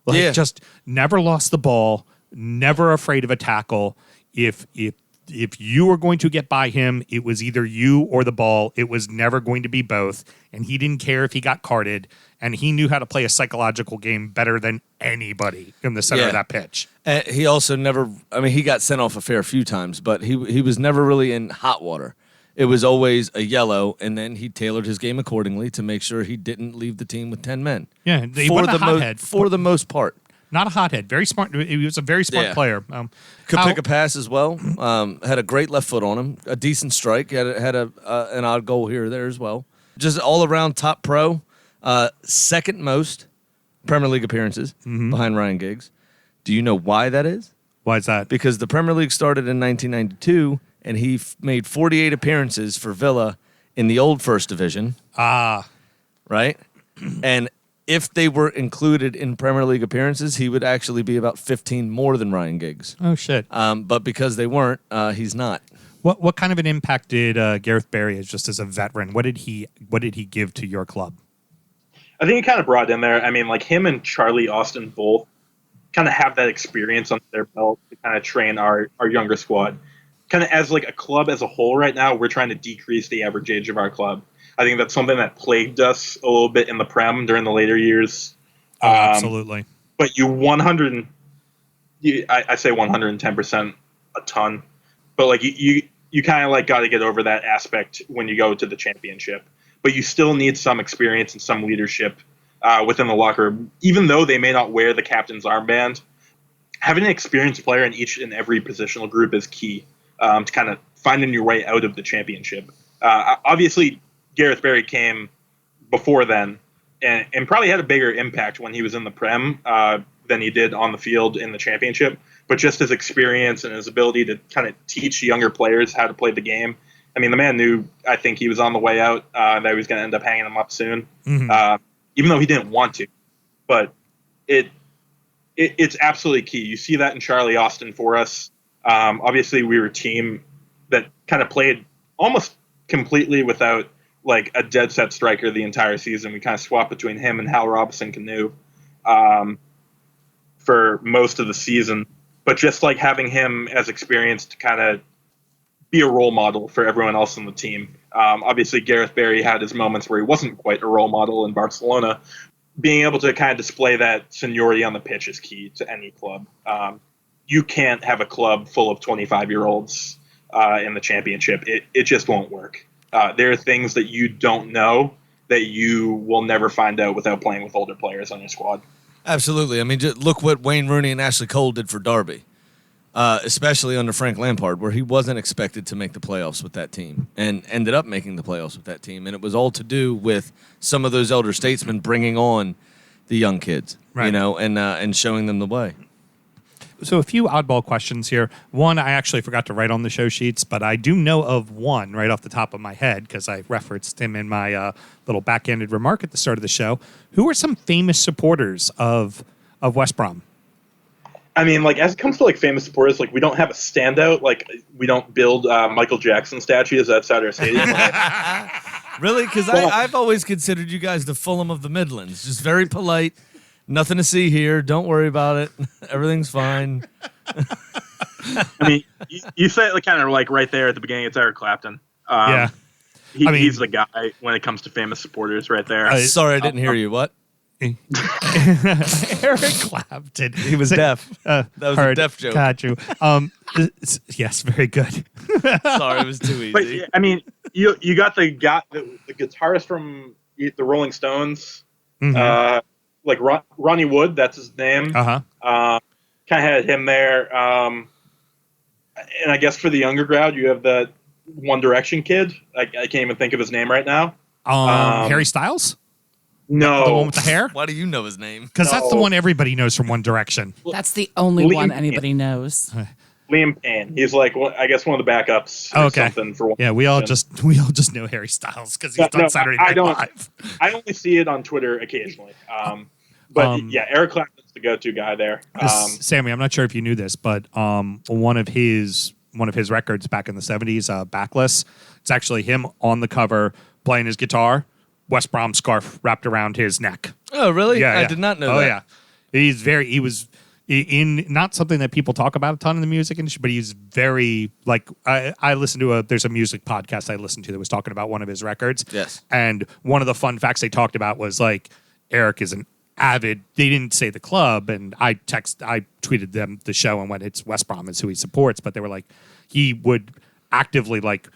Like, Yeah. just never lost the ball, never afraid of a tackle. If you were going to get by him, it was either you or the ball. It was never going to be both. And he didn't care if he got carded. And he knew how to play a psychological game better than anybody in the center of that pitch. And he also never, I mean, he got sent off a fair few times, but he was never really in hot water. It was always a yellow, and then he tailored his game accordingly to make sure he didn't leave the team with 10 men. Yeah, he wasn't a hothead. For the most part. Not a hothead. Very smart. He was a very smart player. Could pick a pass as well. Had a great left foot on him. A decent strike. Had an odd goal here or there as well. Just all around top pro. Second most Premier League appearances behind Ryan Giggs. Do you know why that is? Why is that? Because the Premier League started in 1992, and he made 48 appearances for Villa in the old First Division. Right? And if they were included in Premier League appearances, he would actually be about 15 more than Ryan Giggs. Oh, shit. But because they weren't, he's not. What kind of an impact did Gareth Barry just as a veteran? What did he give to your club? I think he kind of brought in there. I mean, like him and Charlie Austin both kind of have that experience on their belt to kind of train our younger squad. Kind of as like a club as a whole right now, we're trying to decrease the average age of our club. I think that's something that plagued us a little bit in the Prem during the later years. Absolutely. But I say 110% a ton. But like you kind of like got to get over that aspect when you go to the championship. But you still need some experience and some leadership within the locker room. Even though they may not wear the captain's armband, having an experienced player in each and every positional group is key to kind of finding your way out of the championship. Obviously, Gareth Barry came before then and probably had a bigger impact when he was in the Prem than he did on the field in the championship. But just his experience and his ability to kind of teach younger players how to play the game. I mean, the man knew, I think he was on the way out, that he was going to end up hanging him up soon, even though he didn't want to. But it's absolutely key. You see that in Charlie Austin for us. Obviously, we were a team that kind of played almost completely without like a dead set striker the entire season. We kind of swapped between him and Hal Robinson-Canu for most of the season. But just like having him as experienced to kind of be a role model for everyone else on the team. Obviously, Gareth Barry had his moments where he wasn't quite a role model in Barcelona. Being able to kind of display that seniority on the pitch is key to any club. You can't have a club full of 25-year-olds in the championship. It just won't work. There are things that you don't know that you will never find out without playing with older players on your squad. Absolutely. I mean, just look what Wayne Rooney and Ashley Cole did for Derby. Especially under Frank Lampard, where he wasn't expected to make the playoffs with that team and ended up making the playoffs with that team. And it was all to do with some of those elder statesmen bringing on the young kids, right. You know, and showing them the way. So a few oddball questions here. One, I actually forgot to write on the show sheets, but I do know of one right off the top of my head because I referenced him in my little backhanded remark at the start of the show. Who are some famous supporters of West Brom? I mean, like, as it comes to, like, famous supporters, like, we don't have a standout. Like, we don't build Michael Jackson statues outside our stadium. Really? Because I've always considered you guys the Fulham of the Midlands. Just very polite. Nothing to see here. Don't worry about it. Everything's fine. I mean, you say it like, kind of, like, right there at the beginning. It's Eric Clapton. Yeah. He's the guy when it comes to famous supporters right there. Sorry, I didn't hear you. What? Eric Clapton. He was deaf. That was a deaf joke. Got you. Yes, very good. Sorry, it was too easy. But I mean, you got the guitarist from the Rolling Stones, like Ronnie Wood. That's his name. Kind of had him there. And I guess for the younger crowd, you have the One Direction kid. I can't even think of his name right now. Harry Styles. No. The one with the hair? Why do you know his name? Because that's the one everybody knows from One Direction. That's the only one anybody knows. Liam Payne. He's like, I guess one of the backups. Or something for one. Yeah, we all just know Harry Styles because he's on Saturday Night Live. I only see it on Twitter occasionally. But yeah, Eric Clapton's the go-to guy there. Sammy, I'm not sure if you knew this, but one of his records back in the 70s, Backless, it's actually him on the cover playing his guitar. West Brom scarf wrapped around his neck. Oh, really? Yeah, I did not know that. Oh, He was in not something that people talk about a ton in the music industry, but he's very like I listened to there's a music podcast I listened to that was talking about one of his records. Yes. And one of the fun facts they talked about was like Eric is an avid, they didn't say the club, and I tweeted them the show and went, it's West Brom is who he supports, but they were like, he would actively like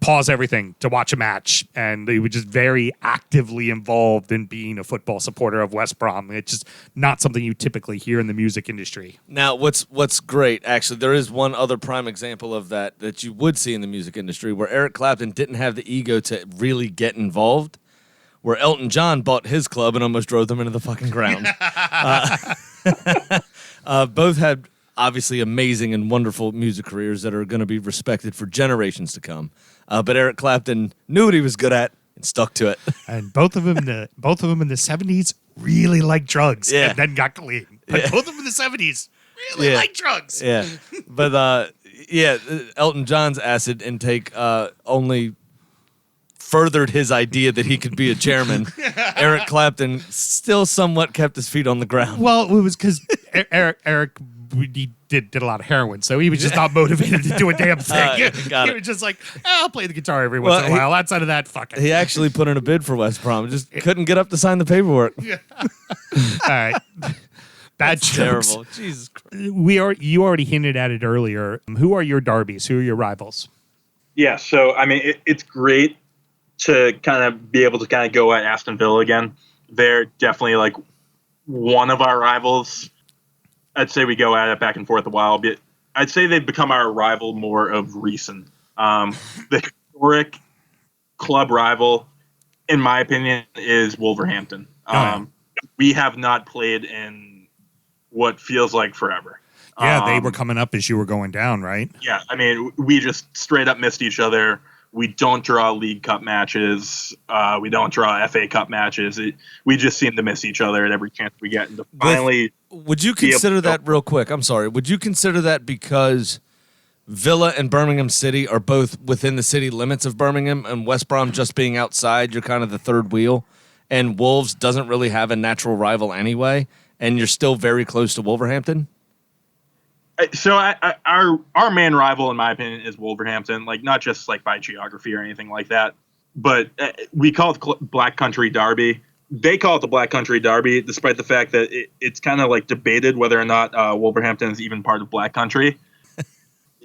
pause everything to watch a match, and he was just very actively involved in being a football supporter of West Brom. It's just not something you typically hear in the music industry. Now, what's great, actually, there is one other prime example of that you would see in the music industry where Eric Clapton didn't have the ego to really get involved, where Elton John bought his club and almost drove them into the fucking ground. Both had obviously amazing and wonderful music careers that are going to be respected for generations to come. But Eric Clapton knew what he was good at and stuck to it. And both of them in the 70s really liked drugs and then got clean. But both of them in the 70s really liked drugs. Yeah. But Elton John's acid intake only furthered his idea that he could be a chairman. Eric Clapton still somewhat kept his feet on the ground. Well, it was because Eric he did a lot of heroin, so he was just not motivated to do a damn thing. Got He it. was just like, I'll play the guitar every once in a while. Outside of that, fuck it. He actually put in a bid for West Brom. Just couldn't get up to sign the paperwork. All right. Bad jokes. Terrible. Jesus Christ. You already hinted at it earlier. Who are your derbies? Who are your rivals? Yeah, so I mean, it's great to kind of be able to kind of go at Aston Villa again. They're definitely like one of our rivals. I'd say we go at it back and forth a while, but I'd say they've become our rival more of recent. The historic club rival, in my opinion, is Wolverhampton. We have not played in what feels like forever. Yeah, they were coming up as you were going down, right? Yeah, I mean, we just straight up missed each other. We don't draw League Cup matches. We don't draw FA Cup matches. We just seem to miss each other at every chance we get. And to finally, would you consider that real quick? I'm sorry. Would you consider that because Villa and Birmingham City are both within the city limits of Birmingham, and West Brom just being outside, you're kind of the third wheel, and Wolves doesn't really have a natural rival anyway, and you're still very close to Wolverhampton? So our main rival, in my opinion, is Wolverhampton. Like, not just like by geography or anything like that, but we call it Black Country Derby. They call it the Black Country Derby, despite the fact that it's kind of like debated whether or not Wolverhampton is even part of Black Country.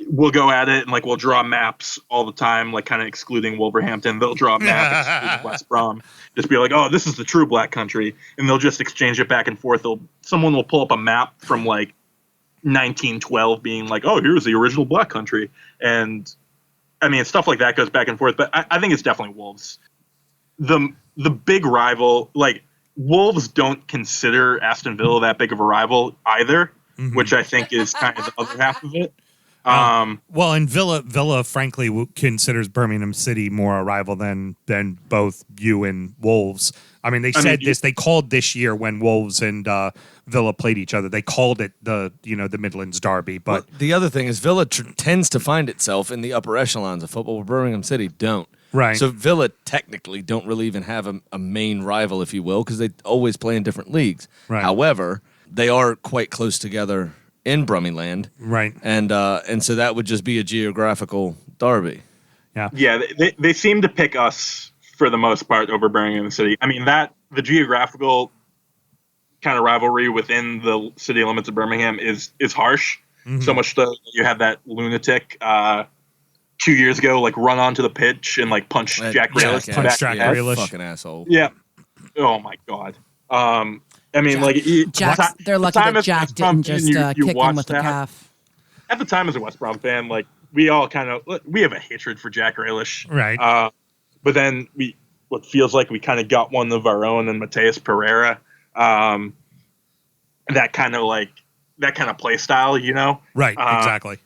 We'll go at it and like we'll draw maps all the time, like kind of excluding Wolverhampton. They'll draw a map excluding West Brom, just be like, oh, this is the true Black Country, and they'll just exchange it back and forth. Someone will pull up a map from like 1912 being like, oh, here's the original Black Country. And I mean, stuff like that goes back and forth, but I think it's definitely Wolves. The big rival, like Wolves don't consider Aston Villa that big of a rival either, which I think is kind of the other half of it. Well, and Villa, frankly, considers Birmingham City more a rival than both you and Wolves. I mean, they called this year when Wolves and Villa played each other. They called it the Midlands Derby. But the other thing is Villa tends to find itself in the upper echelons of football, where Birmingham City don't. Right. So Villa technically don't really even have a main rival, if you will, because they always play in different leagues. Right. However, they are quite close together in Brummyland. Right. And so that would just be a geographical derby. Yeah. Yeah, they seem to pick us for the most part over Birmingham City. I mean, the geographical kind of rivalry within the city limits of Birmingham is harsh. So much so that you have that lunatic 2 years ago like run onto the pitch and like punch Jack Grealish. Punch Jack Grealish. Fucking asshole. Yeah. Oh my God. I mean, they're lucky that Jack didn't just kick him with the calf. At the time, as a West Brom fan, like we all we have a hatred for Jack Grealish, right? But then what feels like we kind of got one of our own in Mateus Pereira. That kind of play style, you know? Right, exactly.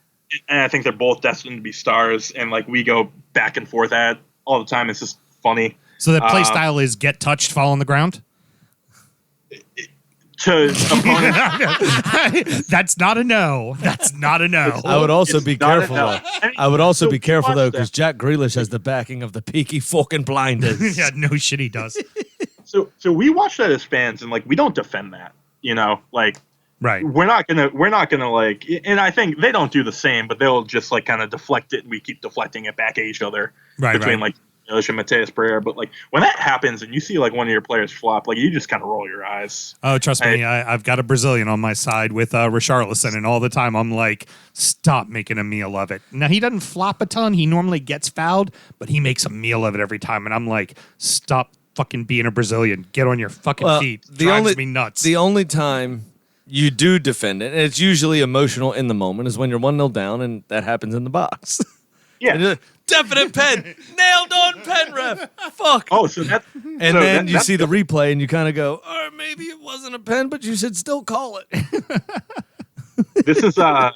And I think they're both destined to be stars, and like we go back and forth at it all the time. It's just funny. So the play style is get touched, fall on the ground? To opponents. That's not a no. That's not a no. I would also be careful, no. though. I mean, I would also be careful, though, watch because Jack Grealish has the backing of the Peaky fucking Blinders. Yeah, no shit he does. So we watch that as fans, and like we don't defend that. Like Right. we're not gonna like, and I think they don't do the same, but they'll just like kind of deflect it, and we keep deflecting it back at each other between like Milish and Mateus Pereira. But like when that happens and you see like one of your players flop, like you just kind of roll your eyes. Oh, trust me, I've got a Brazilian on my side with Richarlison, and all the time I'm like, stop making a meal of it. Now, he doesn't flop a ton. He normally gets fouled, but he makes a meal of it every time. And I'm like, stop fucking being a Brazilian. Get on your fucking feet. Drives me nuts. The only time you do defend it, and it's usually emotional in the moment, is when you're 1-0 down, and that happens in the box. Yeah. Definite pen. Nailed on pen, ref. Fuck. Oh, so that's and then you see the replay and you kind of go, oh, maybe it wasn't a pen, but you should still call it. This is a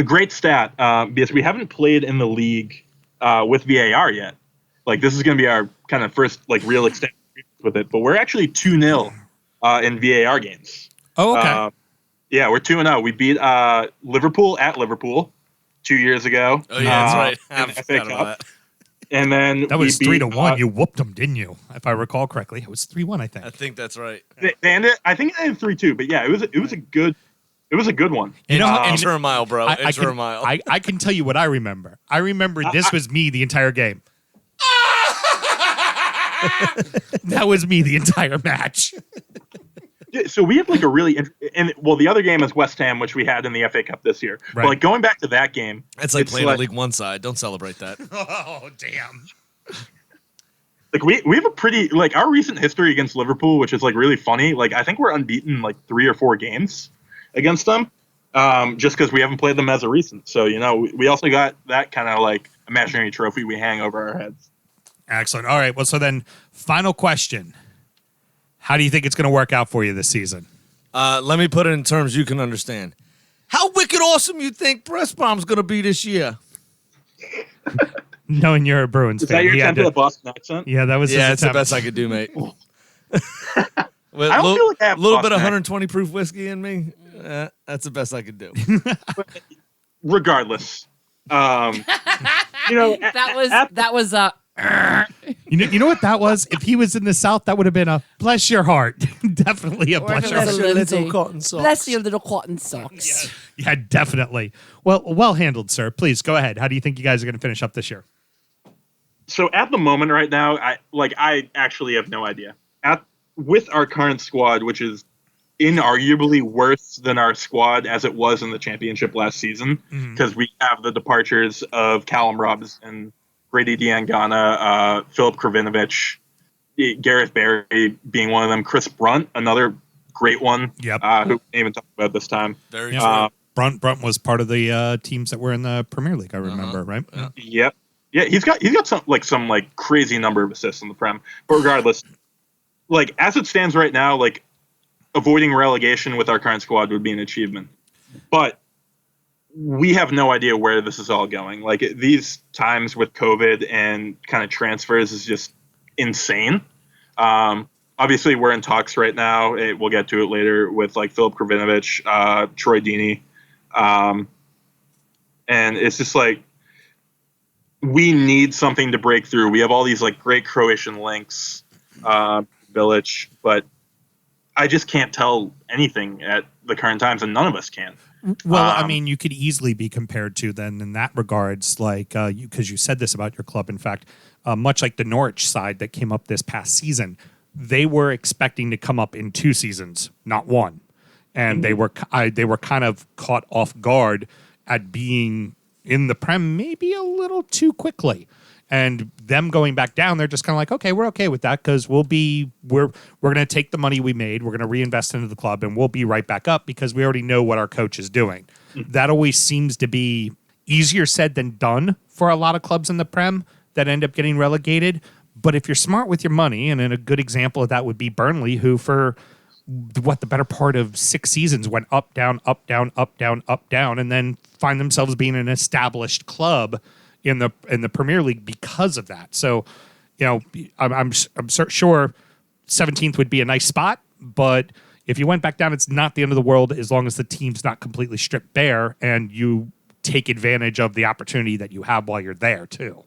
great stat because we haven't played in the league with VAR yet. Like, this is going to be our kind of first like real extent with it, but we're actually 2-0 in VAR games. Oh, okay. Yeah, we're 2-0. We beat Liverpool at Liverpool 2 years ago. Oh, yeah, that's right. In the FA Cup. And then that was we beat, 3-1. You whooped them, didn't you? If I recall correctly, it was 3-1. I think. I think that's right. They ended. I think it ended 3-2. But yeah, it was a good one. You know, enter a mile, bro. Enter a mile. I can tell you what I remember. I remember this was me the entire game. That was me the entire match. So we have like a really the other game is West Ham, which we had in the FA Cup this year. Right. But like going back to that game, it's like playing a League One side. Don't celebrate that. Oh, damn. Like we have a pretty like our recent history against Liverpool, which is like really funny. Like I think we're unbeaten like 3 or 4 games against them, just because we haven't played them as a recent. So we also got that kind of like imaginary trophy we hang over our heads. Excellent. All right. Well, so then final question. How do you think it's going to work out for you this season? Let me put it in terms you can understand. How wicked awesome you think West Brom's going to be this year? Knowing you're a Bruins Is fan. that your attempt at a Boston accent? Yeah, that was his it's the attempt. best I could do, mate. I don't feel like I have a little bit of Boston 120 proof whiskey in me. That's the best I could do. Regardless, that was You know what that was? If he was in the South, that would have been a bless your heart. Definitely a bless your heart. Lindsay. cotton socks. Bless your little cotton socks. Yeah, definitely. Well handled, sir. Please go ahead. How do you think you guys are going to finish up this year? So at the moment right now, I actually have no idea. With our current squad, which is inarguably worse than our squad as it was in the championship last season, because we have the departures of Callum Robinson, Grady Diangana, Filip Kravinovic, Gareth Barry being one of them, Chris Brunt, another great one, who we didn't even talk about this time. Very true. Brunt was part of the teams that were in the Premier League, I remember, right? Yep. Yeah, he's got some crazy number of assists in the Prem. But regardless, like as it stands right now, like avoiding relegation with our current squad would be an achievement. But we have no idea where this is all going. Like these times with COVID and kind of transfers is just insane. Obviously, we're in talks right now. We'll get to it later with like Filip Kravinovic, Troy Deeney, and it's just like we need something to break through. We have all these like great Croatian links, Bilic, but I just can't tell anything at the current times, and none of us can. Well, I mean, you could easily be compared to then in that regards, like because you said this about your club. In fact, much like the Norwich side that came up this past season, they were expecting to come up in 2 seasons, not 1, and they were kind of caught off guard at being in the Prem maybe a little too quickly. And them going back down, they're just kind of like, okay, we're okay with that because we're going to take the money we made, we're going to reinvest into the club, and we'll be right back up because we already know what our coach is doing. That always seems to be easier said than done for a lot of clubs in the Prem that end up getting relegated. But if you're smart with your money, and a good example of that would be Burnley, who for the better part of 6 seasons went up, down, up, down, up, down, up, down, and then find themselves being an established club in the Premier League because of that. So, I'm sure 17th would be a nice spot, but if you went back down, it's not the end of the world as long as the team's not completely stripped bare and you take advantage of the opportunity that you have while you're there too.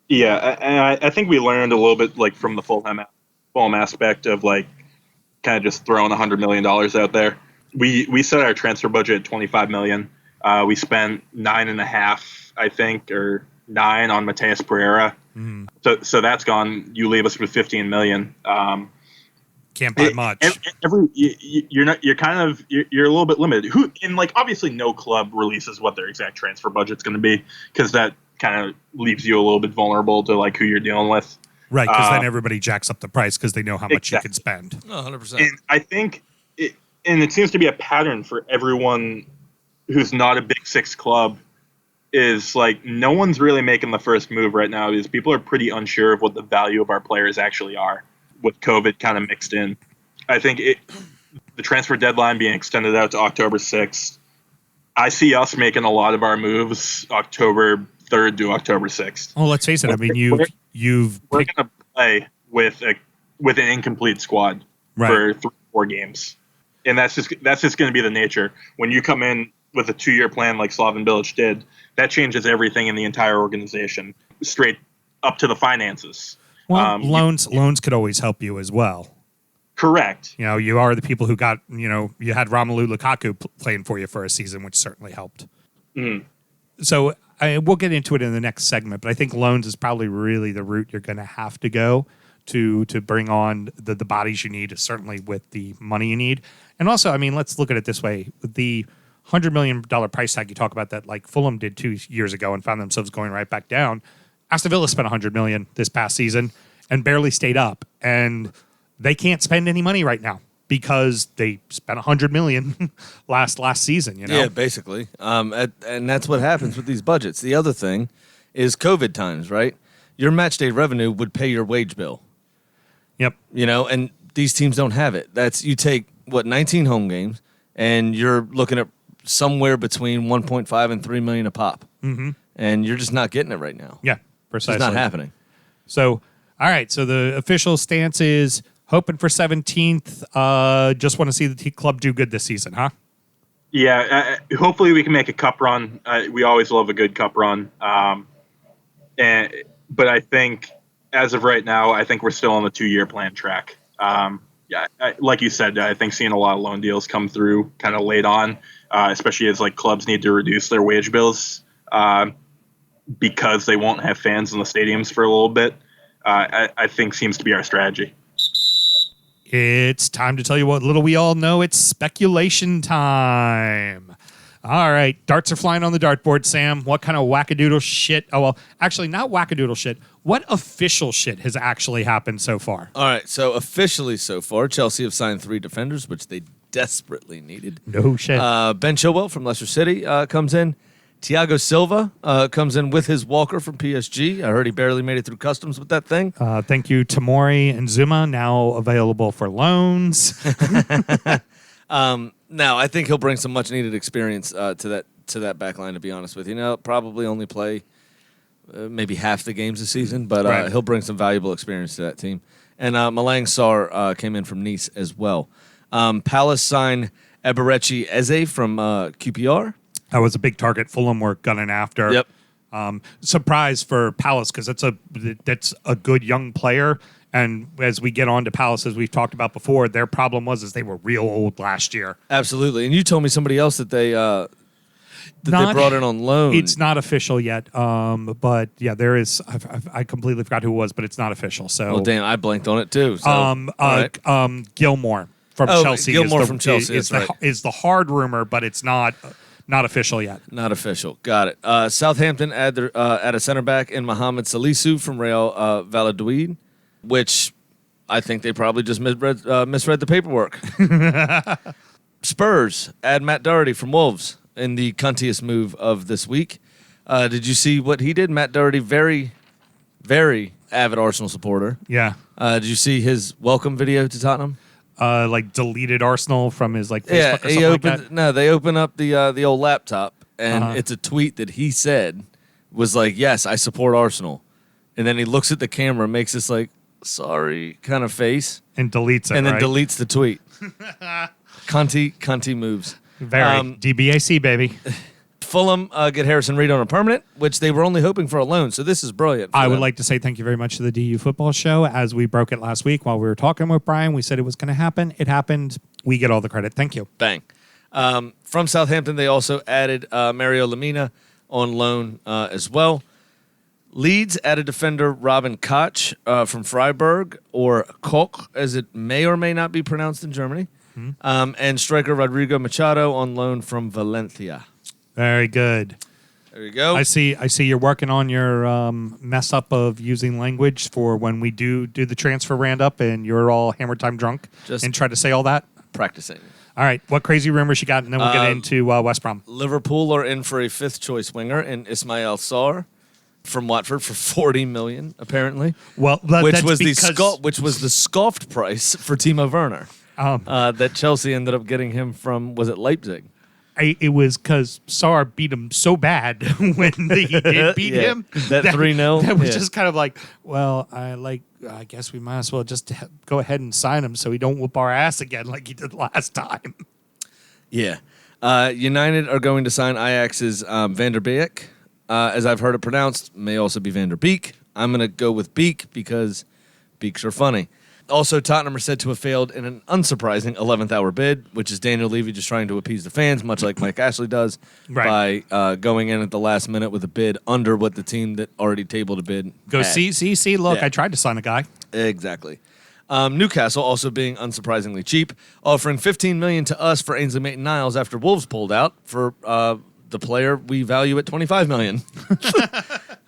Yeah, and I think we learned a little bit like from the Fulham aspect of like kind of just throwing $100 million out there. We set our transfer budget at $25 million. We spent 9.5, I think, or 9 on Mateus Pereira. So that's gone. You leave us with $15 million. Can't buy much. You're a little bit limited. Obviously no club releases what their exact transfer budget's going to be, because that kind of leaves you a little bit vulnerable to like who you're dealing with. Right, because then everybody jacks up the price because they know how much you can spend. 100%. And I think it seems to be a pattern for everyone who's not a Big Six club, is like no one's really making the first move right now because people are pretty unsure of what the value of our players actually are, with COVID kind of mixed in. I think the transfer deadline being extended out to October 6th, I see us making a lot of our moves October 3rd to October 6th. Well, let's face it. I mean, we're going to play with an incomplete squad for 3-4 games, and that's just going to be the nature. When you come in with a 2-year plan like Slaven Bilic did, that changes everything in the entire organization, straight up to the finances. Well, loans could always help you as well. Correct. You know, you are the people who got, you had Romelu Lukaku playing for you for a season, which certainly helped. So we'll get into it in the next segment, but I think loans is probably really the route you're going to have to go to bring on the bodies you need, certainly with the money you need. And also, I mean, let's look at it this way. The $100 million price tag you talk about that like Fulham did 2 years ago and found themselves going right back down. Aston Villa spent $100 million this past season and barely stayed up, and they can't spend any money right now because they spent $100 million last season. Yeah, basically, and that's what happens with these budgets. The other thing is COVID times, right? Your match day revenue would pay your wage bill. Yep. And these teams don't have it. You take 19 home games, and you're looking at somewhere between 1.5 and 3 million a pop, and you're just not getting it right now. Yeah. Precisely. It's not happening. So, all right. So the official stance is hoping for 17th. Just want to see the club do good this season, huh? Yeah. Hopefully we can make a cup run. We always love a good cup run. But I think as of right now, I think we're still on the 2-year plan track. Like you said, I think seeing a lot of loan deals come through kind of late on, especially as like clubs need to reduce their wage bills. Because they won't have fans in the stadiums for a little bit, I think seems to be our strategy. It's time to tell you what little we all know. It's speculation time. All right. Darts are flying on the dartboard, Sam. What kind of wackadoodle shit? Oh, well, actually, not wackadoodle shit. What official shit has actually happened so far? All right. So officially so far, Chelsea have signed 3 defenders, which they desperately needed. No shit. Ben Chilwell from Leicester City comes in. Thiago Silva comes in with his Walker from PSG. I heard he barely made it through customs with that thing. Thank you, Tamori and Zuma, now available for loans. Now, I think he'll bring some much-needed experience to that back line, to be honest with you. Probably only play maybe half the games this season, but he'll bring some valuable experience to that team. And Malang Sarr came in from Nice as well. Palace signed Eberechi Eze from QPR. That was a big target Fulham were gunning after. Yep. Surprise for Palace because that's a good young player. And as we get on to Palace, as we've talked about before, their problem was they were real old last year. Absolutely. And you told me somebody else that they brought in on loan. It's not official yet. But yeah, there is. I completely forgot who it was, but it's not official. So well, damn, I blanked on it too. So, Gilmore from Chelsea. Gilmore from Chelsea is the hard rumor, but it's not official yet. Not official. Got it. Southampton add a center back in Mohamed Salisu from Real Valladolid, which I think they probably just misread the paperwork. Spurs add Matt Doherty from Wolves in the cuntiest move of this week. Did you see what he did? Matt Doherty, very, very avid Arsenal supporter. Yeah. Did you see his welcome video to Tottenham? Deleted Arsenal from his Facebook or something like that? No, they open up the old laptop, and it's a tweet that he said was like, yes, I support Arsenal. And then he looks at the camera, makes this like, sorry kind of face. And deletes it, and then deletes the tweet. Cunty moves. Very DBAC, baby. Fulham get Harrison Reed on a permanent, which they were only hoping for a loan. So this is brilliant. I would like to say thank you very much to the DU Football Show. As we broke it last week while we were talking with Brian, we said it was going to happen. It happened. We get all the credit. Thank you. Bang. From Southampton, they also added Mario Lemina on loan as well. Leeds added defender Robin Koch from Freiburg, or Koch, as it may or may not be pronounced in Germany. And striker Rodrigo Machado on loan from Valencia. Very good. There you go. I see you're working on your mess up of using language for when we do the transfer roundup and you're all hammer time drunk and try to say all that. Practicing. All right. What crazy rumors you got? And then we'll get into West Brom. Liverpool are in for a fifth-choice winger in Ismail Sarr from Watford for $40 million, apparently. Well, which was the scoffed price for Timo Werner. That Chelsea ended up getting him from, was it Leipzig? It was because Sarr beat him so bad when he did beat him. That 3-0? That was just kind of like, well, I guess we might as well just go ahead and sign him so he don't whoop our ass again like he did last time. Yeah. United are going to sign Ajax's Van der Beek. As I've heard it pronounced, may also be Van der Beek. I'm going to go with Beek because Beeks are funny. Also, Tottenham are said to have failed in an unsurprising 11th hour bid, which is Daniel Levy just trying to appease the fans, much like Mike Ashley does, by going in at the last minute with a bid under what the team that already tabled a bid had. See, look, I tried to sign a guy. Exactly. Newcastle also being unsurprisingly cheap, offering $15 million to us for Ainsley Maitland-Niles after Wolves pulled out for the player we value at $25 million.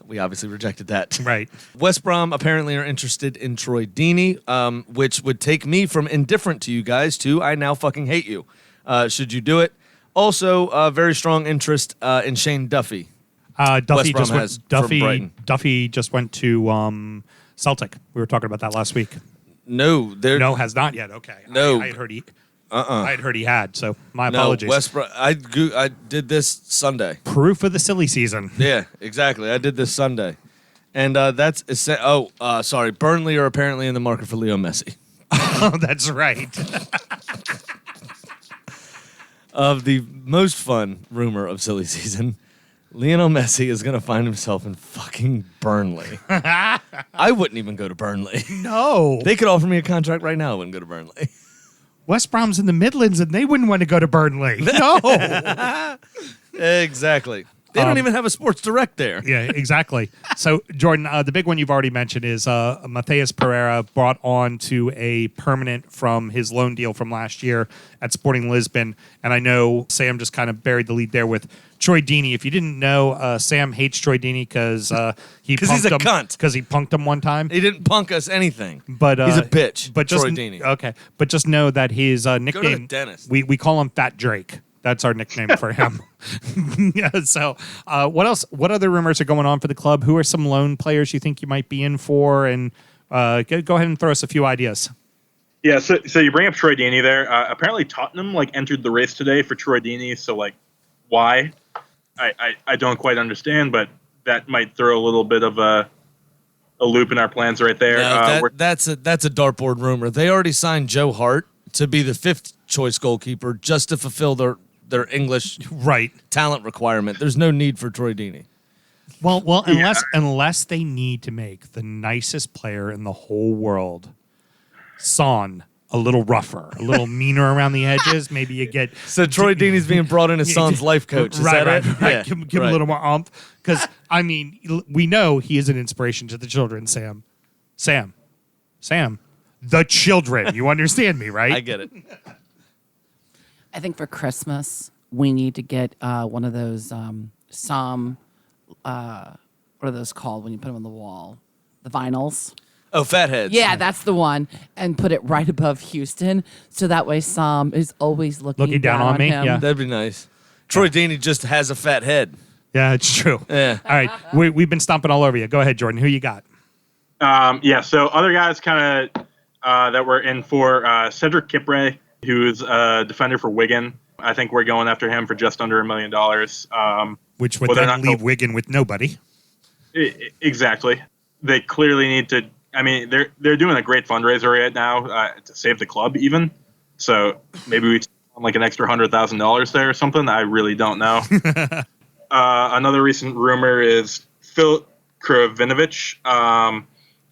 We obviously rejected that. Right. West Brom apparently are interested in Troy Deeney, which would take me from indifferent to you guys to I now fucking hate you. Should you do it? Also, very strong interest in Shane Duffy. Duffy just went to Celtic. We were talking about that last week. No, has not yet. Okay. No. I had heard he had, so my apologies. West Brom. I did this Sunday. Proof of the silly season. Yeah, exactly. I did this Sunday, and that's sorry. Burnley are apparently in the market for Leo Messi. Oh, that's right. Of the most fun rumor of silly season, Lionel Messi is going to find himself in fucking Burnley. I wouldn't even go to Burnley. No, they could offer me a contract right now. I wouldn't go to Burnley. West Brom's in the Midlands, and they wouldn't want to go to Burnley. No. Exactly. They don't even have a sports direct there. Yeah, exactly. So, Jordan, the big one you've already mentioned is Matheus Pereira brought on to a permanent from his loan deal from last year at Sporting Lisbon. And I know Sam just kind of buried the lead there with Troy Deeney. If you didn't know, Sam hates Troy Deeney because he's a cunt. Because he punked him one time. He didn't punk us anything. But he's a bitch. But Troy Deeney. Okay. But just know that his nickname. Go to the dentist. We call him Fat Drake. That's our nickname for him. Yeah. So, what else? What other rumors are going on for the club? Who are some loan players you think you might be in for? And go ahead and throw us a few ideas. Yeah. So you bring up Troy Deeney there. Apparently Tottenham entered the race today for Troy Deeney. So why? I don't quite understand, but that might throw a little bit of a loop in our plans right there. No, that's a dartboard rumor. They already signed Joe Hart to be the fifth choice goalkeeper just to fulfill their English talent requirement. There's no need for Troy Deeney. Well, unless they need to make the nicest player in the whole world, Son, a little rougher, a little meaner around the edges. Maybe you get Troy Deeney's being brought in as Son's life coach. Is that it? Right. Yeah, give him a little more oomph because we know he is an inspiration to the children. Sam, the children. You understand me, right? I get it. I think for Christmas, we need to get one of those what are those called when you put them on the wall? The vinyls. Oh, fatheads. Yeah, that's the one. And put it right above Houston. So that way Sam is always looking down on me. Him. Yeah. That'd be nice. Troy Deeney just has a fat head. Yeah, it's true. Yeah. All right. We've been stomping all over you. Go ahead, Jordan. Who you got? So other guys kind of that we're in for Cedric Kipre, who's a defender for Wigan. I think we're going after him for just under $1 million. Which would then leave Wigan with nobody. Exactly. They clearly need to. I mean, they're doing a great fundraiser right now to save the club, even. So maybe we an extra $100,000 there or something. I really don't know. another recent rumor is Phil Kravinovic.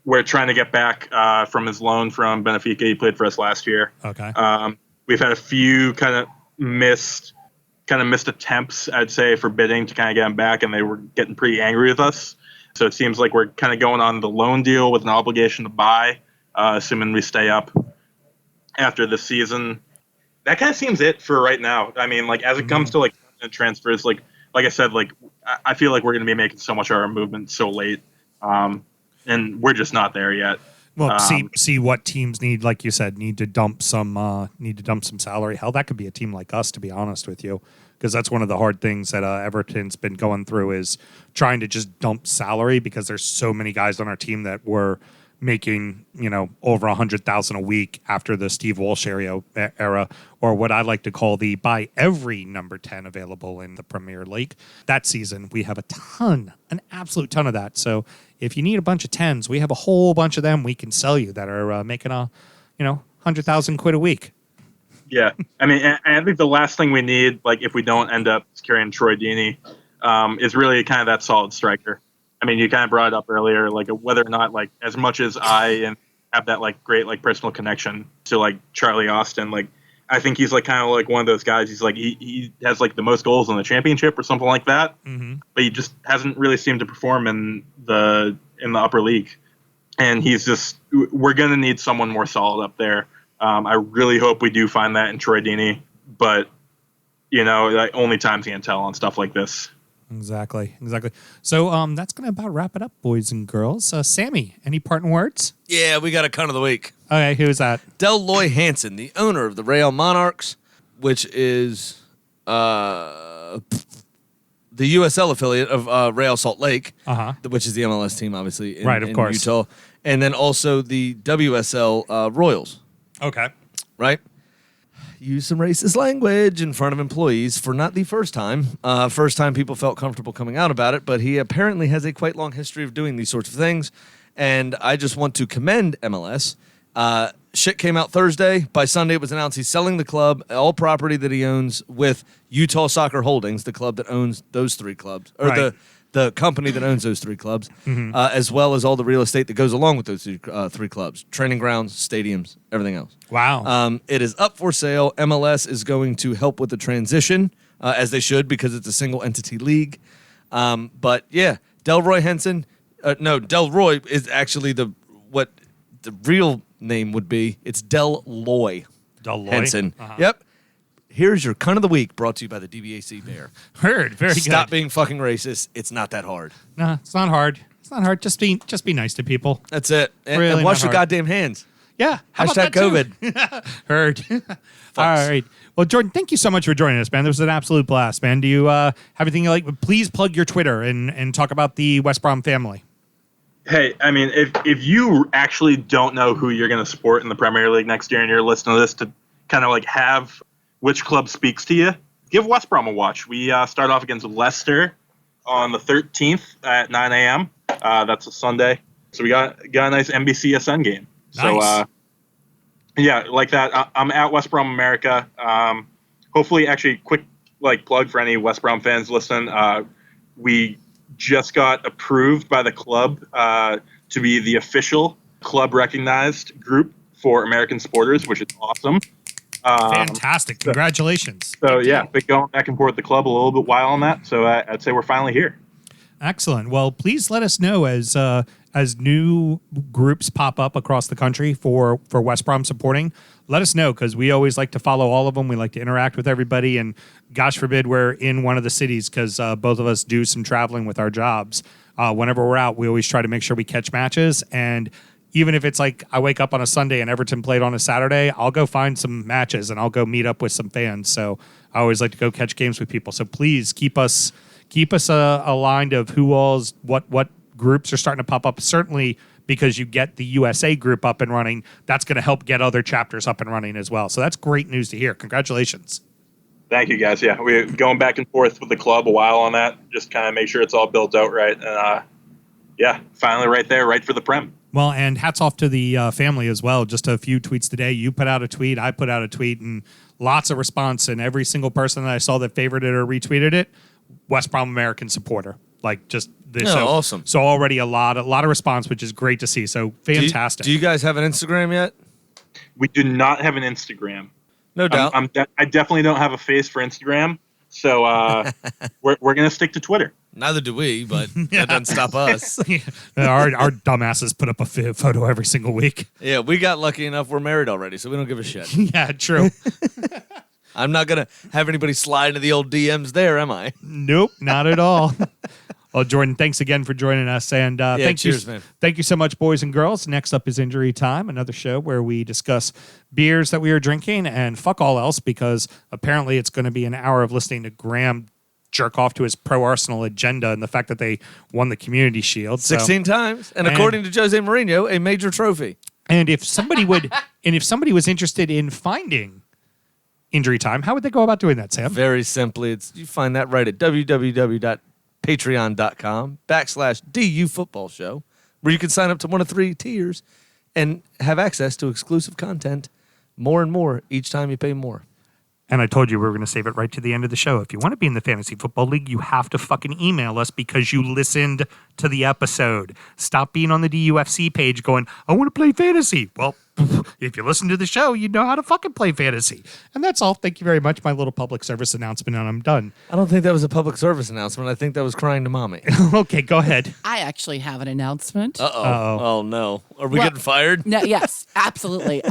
We're trying to get back from his loan from Benfica. He played for us last year. Okay. We've had a few kind of missed attempts, I'd say, for bidding to kind of get him back, and they were getting pretty angry with us. So it seems like we're kind of going on the loan deal with an obligation to buy, assuming we stay up after the season. That kind of seems it for right now. I mean, like, as it comes to like transfers, like I said, like I feel like we're going to be making so much of our movement so late, and we're just not there yet. Well, see what teams need, like you said, need to dump some salary. Hell, that could be a team like us, to be honest with you, because that's one of the hard things that Everton's been going through is trying to just dump salary because there's so many guys on our team that were making over 100,000 a week after the Steve Walsh era, or what I like to call the buy every number 10 available in the Premier League. That season we have an absolute ton of that. So if you need a bunch of 10s, we have a whole bunch of them we can sell you that are making 100,000 quid a week. Yeah, I mean, and I think the last thing we need, like if we don't end up securing Troy Deeney, is really kind of that solid striker. I mean, you kind of brought it up earlier, like whether or not, like, as much as I have that like great like personal connection to like Charlie Austin, like I think he's like kind of like one of those guys. He's like he has like the most goals in the championship or something like that, but he just hasn't really seemed to perform in the upper league. And we're gonna need someone more solid up there. I really hope we do find that in Troy Deeney, but like, only time can tell on stuff like this. Exactly. So that's going to about wrap it up, boys and girls. Sammy, any parting words? Yeah, we got a cunt of the week. Okay, who's that? Delroy Hansen, the owner of the Real Monarchs, which is the USL affiliate of Real Salt Lake, which is the MLS team, obviously, in course. Utah. And then also the WSL Royals. Okay. Right? Use some racist language in front of employees for not the first time. First time people felt comfortable coming out about it, but he apparently has a quite long history of doing these sorts of things. And I just want to commend MLS. Shit came out Thursday. By Sunday, it was announced he's selling the club, all property that he owns with Utah Soccer Holdings, the club that owns those three clubs, or the company that owns those three clubs, as well as all the real estate that goes along with those three clubs, training grounds, stadiums, everything else. Wow. It is up for sale. MLS is going to help with the transition, as they should, because it's a single entity league. But yeah, Delroy Hansen. Delroy is actually what the real name would be. It's Delroy Hansen. Yep. Here's your cunt of the week, brought to you by the DBAC Bear. Heard. Very good. Stop being fucking racist. It's not that hard. No, it's not hard. Just be nice to people. That's it. Really and wash not your hard. goddamn hands. Yeah. Hashtag COVID. Heard. All right. Well, Jordan, thank you so much for joining us, man. This was an absolute blast, man. Do you have anything you like? Please plug your Twitter and talk about the West Brom family. Hey, I mean, if you actually don't know who you're going to support in the Premier League next year and you're listening to this to kind of like have which club speaks to you, give West Brom a watch. We start off against Leicester on the 13th at 9 a.m. That's a Sunday. So we got a nice NBCSN game. Nice. So, yeah, like that. I'm at West Brom America. Hopefully, actually, quick plug for any West Brom fans listening. We just got approved by the club to be the official club recognized group for American supporters, which is awesome. Fantastic. Congratulations. So, yeah, been going back and forth with the club a little bit while on that. So I'd say we're finally here. Excellent. Well, please let us know as new groups pop up across the country for West Brom supporting. Let us know, because we always like to follow all of them. We like to interact with everybody. And gosh forbid we're in one of the cities, because both of us do some traveling with our jobs. Whenever we're out, we always try to make sure we catch matches. And even if it's like I wake up on a Sunday and Everton played on a Saturday, I'll go find some matches and I'll go meet up with some fans. So I always like to go catch games with people. So please keep us aligned of what groups are starting to pop up. Certainly, because you get the USA group up and running, that's going to help get other chapters up and running as well. So that's great news to hear. Congratulations. Thank you, guys. Yeah, we're going back and forth with the club a while on that. Just kind of make sure it's all built out right. And yeah, finally right there, right for the Prem. Well, and hats off to the family as well. Just a few tweets today. You put out a tweet, I put out a tweet, and lots of response. And every single person that I saw that favorited it or retweeted it West Brom American supporter. Like just this. Oh, awesome. So already a lot of response, which is great to see. So fantastic. Do you guys have an Instagram yet? We do not have an Instagram. No doubt. I definitely don't have a face for Instagram. So we're going to stick to Twitter. Neither do we, but that doesn't stop us. our dumbasses put up a photo every single week. Yeah, we got lucky enough. We're married already, so we don't give a shit. Yeah, true. I'm not going to have anybody slide into the old DMs there, am I? Nope, not at all. Well, Jordan, thanks again for joining us. And cheers, man. Thank you so much, boys and girls. Next up is Injury Time, another show where we discuss beers that we are drinking and fuck all else, because apparently it's going to be an hour of listening to Graham jerk off to his pro Arsenal agenda and the fact that they won the Community Shield. 16 times. And according to Jose Mourinho, a major trophy. And if somebody was interested in finding Injury Time, how would they go about doing that, Sam? Very simply, you find that right at www.patreon.com/DUfootballshow, where you can sign up to one of 3 tiers and have access to exclusive content more and more each time you pay more. And I told you we were going to save it right to the end of the show. If you want to be in the Fantasy Football League, you have to fucking email us because you listened to the episode. Stop being on the DUFC page going, I want to play fantasy. Well, if you listen to the show, you know how to fucking play fantasy. And that's all. Thank you very much. My little public service announcement, and I'm done. I don't think that was a public service announcement. I think that was crying to mommy. Okay, go ahead. I actually have an announcement. Uh-oh. Oh, no. Are we getting fired? No, yes, absolutely.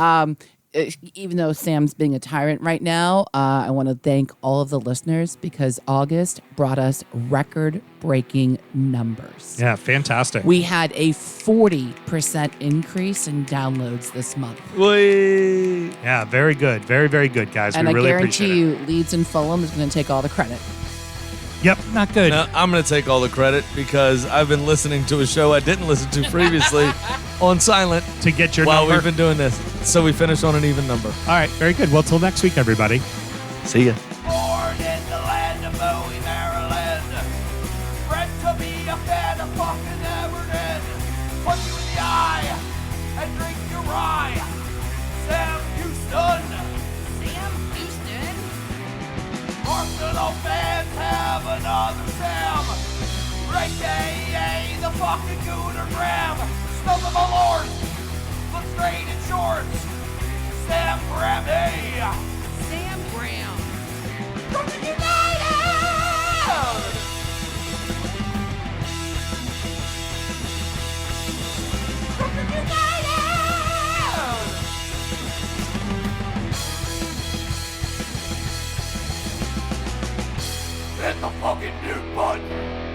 Even though Sam's being a tyrant right now, I want to thank all of the listeners because August brought us record-breaking numbers. Yeah, fantastic. We had a 40% increase in downloads this month. Whee! Yeah, very good. Very, very good, guys. And we really I guarantee appreciate it. you, Leeds and Fulham is going to take all the credit. Yep, not good. No, I'm going to take all the credit because I've been listening to a show I didn't listen to previously on silent To get your while number. we've been doing this. So we finish on an even number. All right, very good. Well, till next week, everybody. See ya. Born in the land of Bowie, Maryland. Bred to be a fan of fucking Everton. Punch you in the eye and drink your rye. Sam Houston. Sam Houston. Arsenal fans have another Sam. AKA the fucking Gooner Graham. Snub of my lord. Look straight in shorts. Sam Grammy. Sam Brown. Brooklyn United! Brooklyn United! Hit the fucking mute button!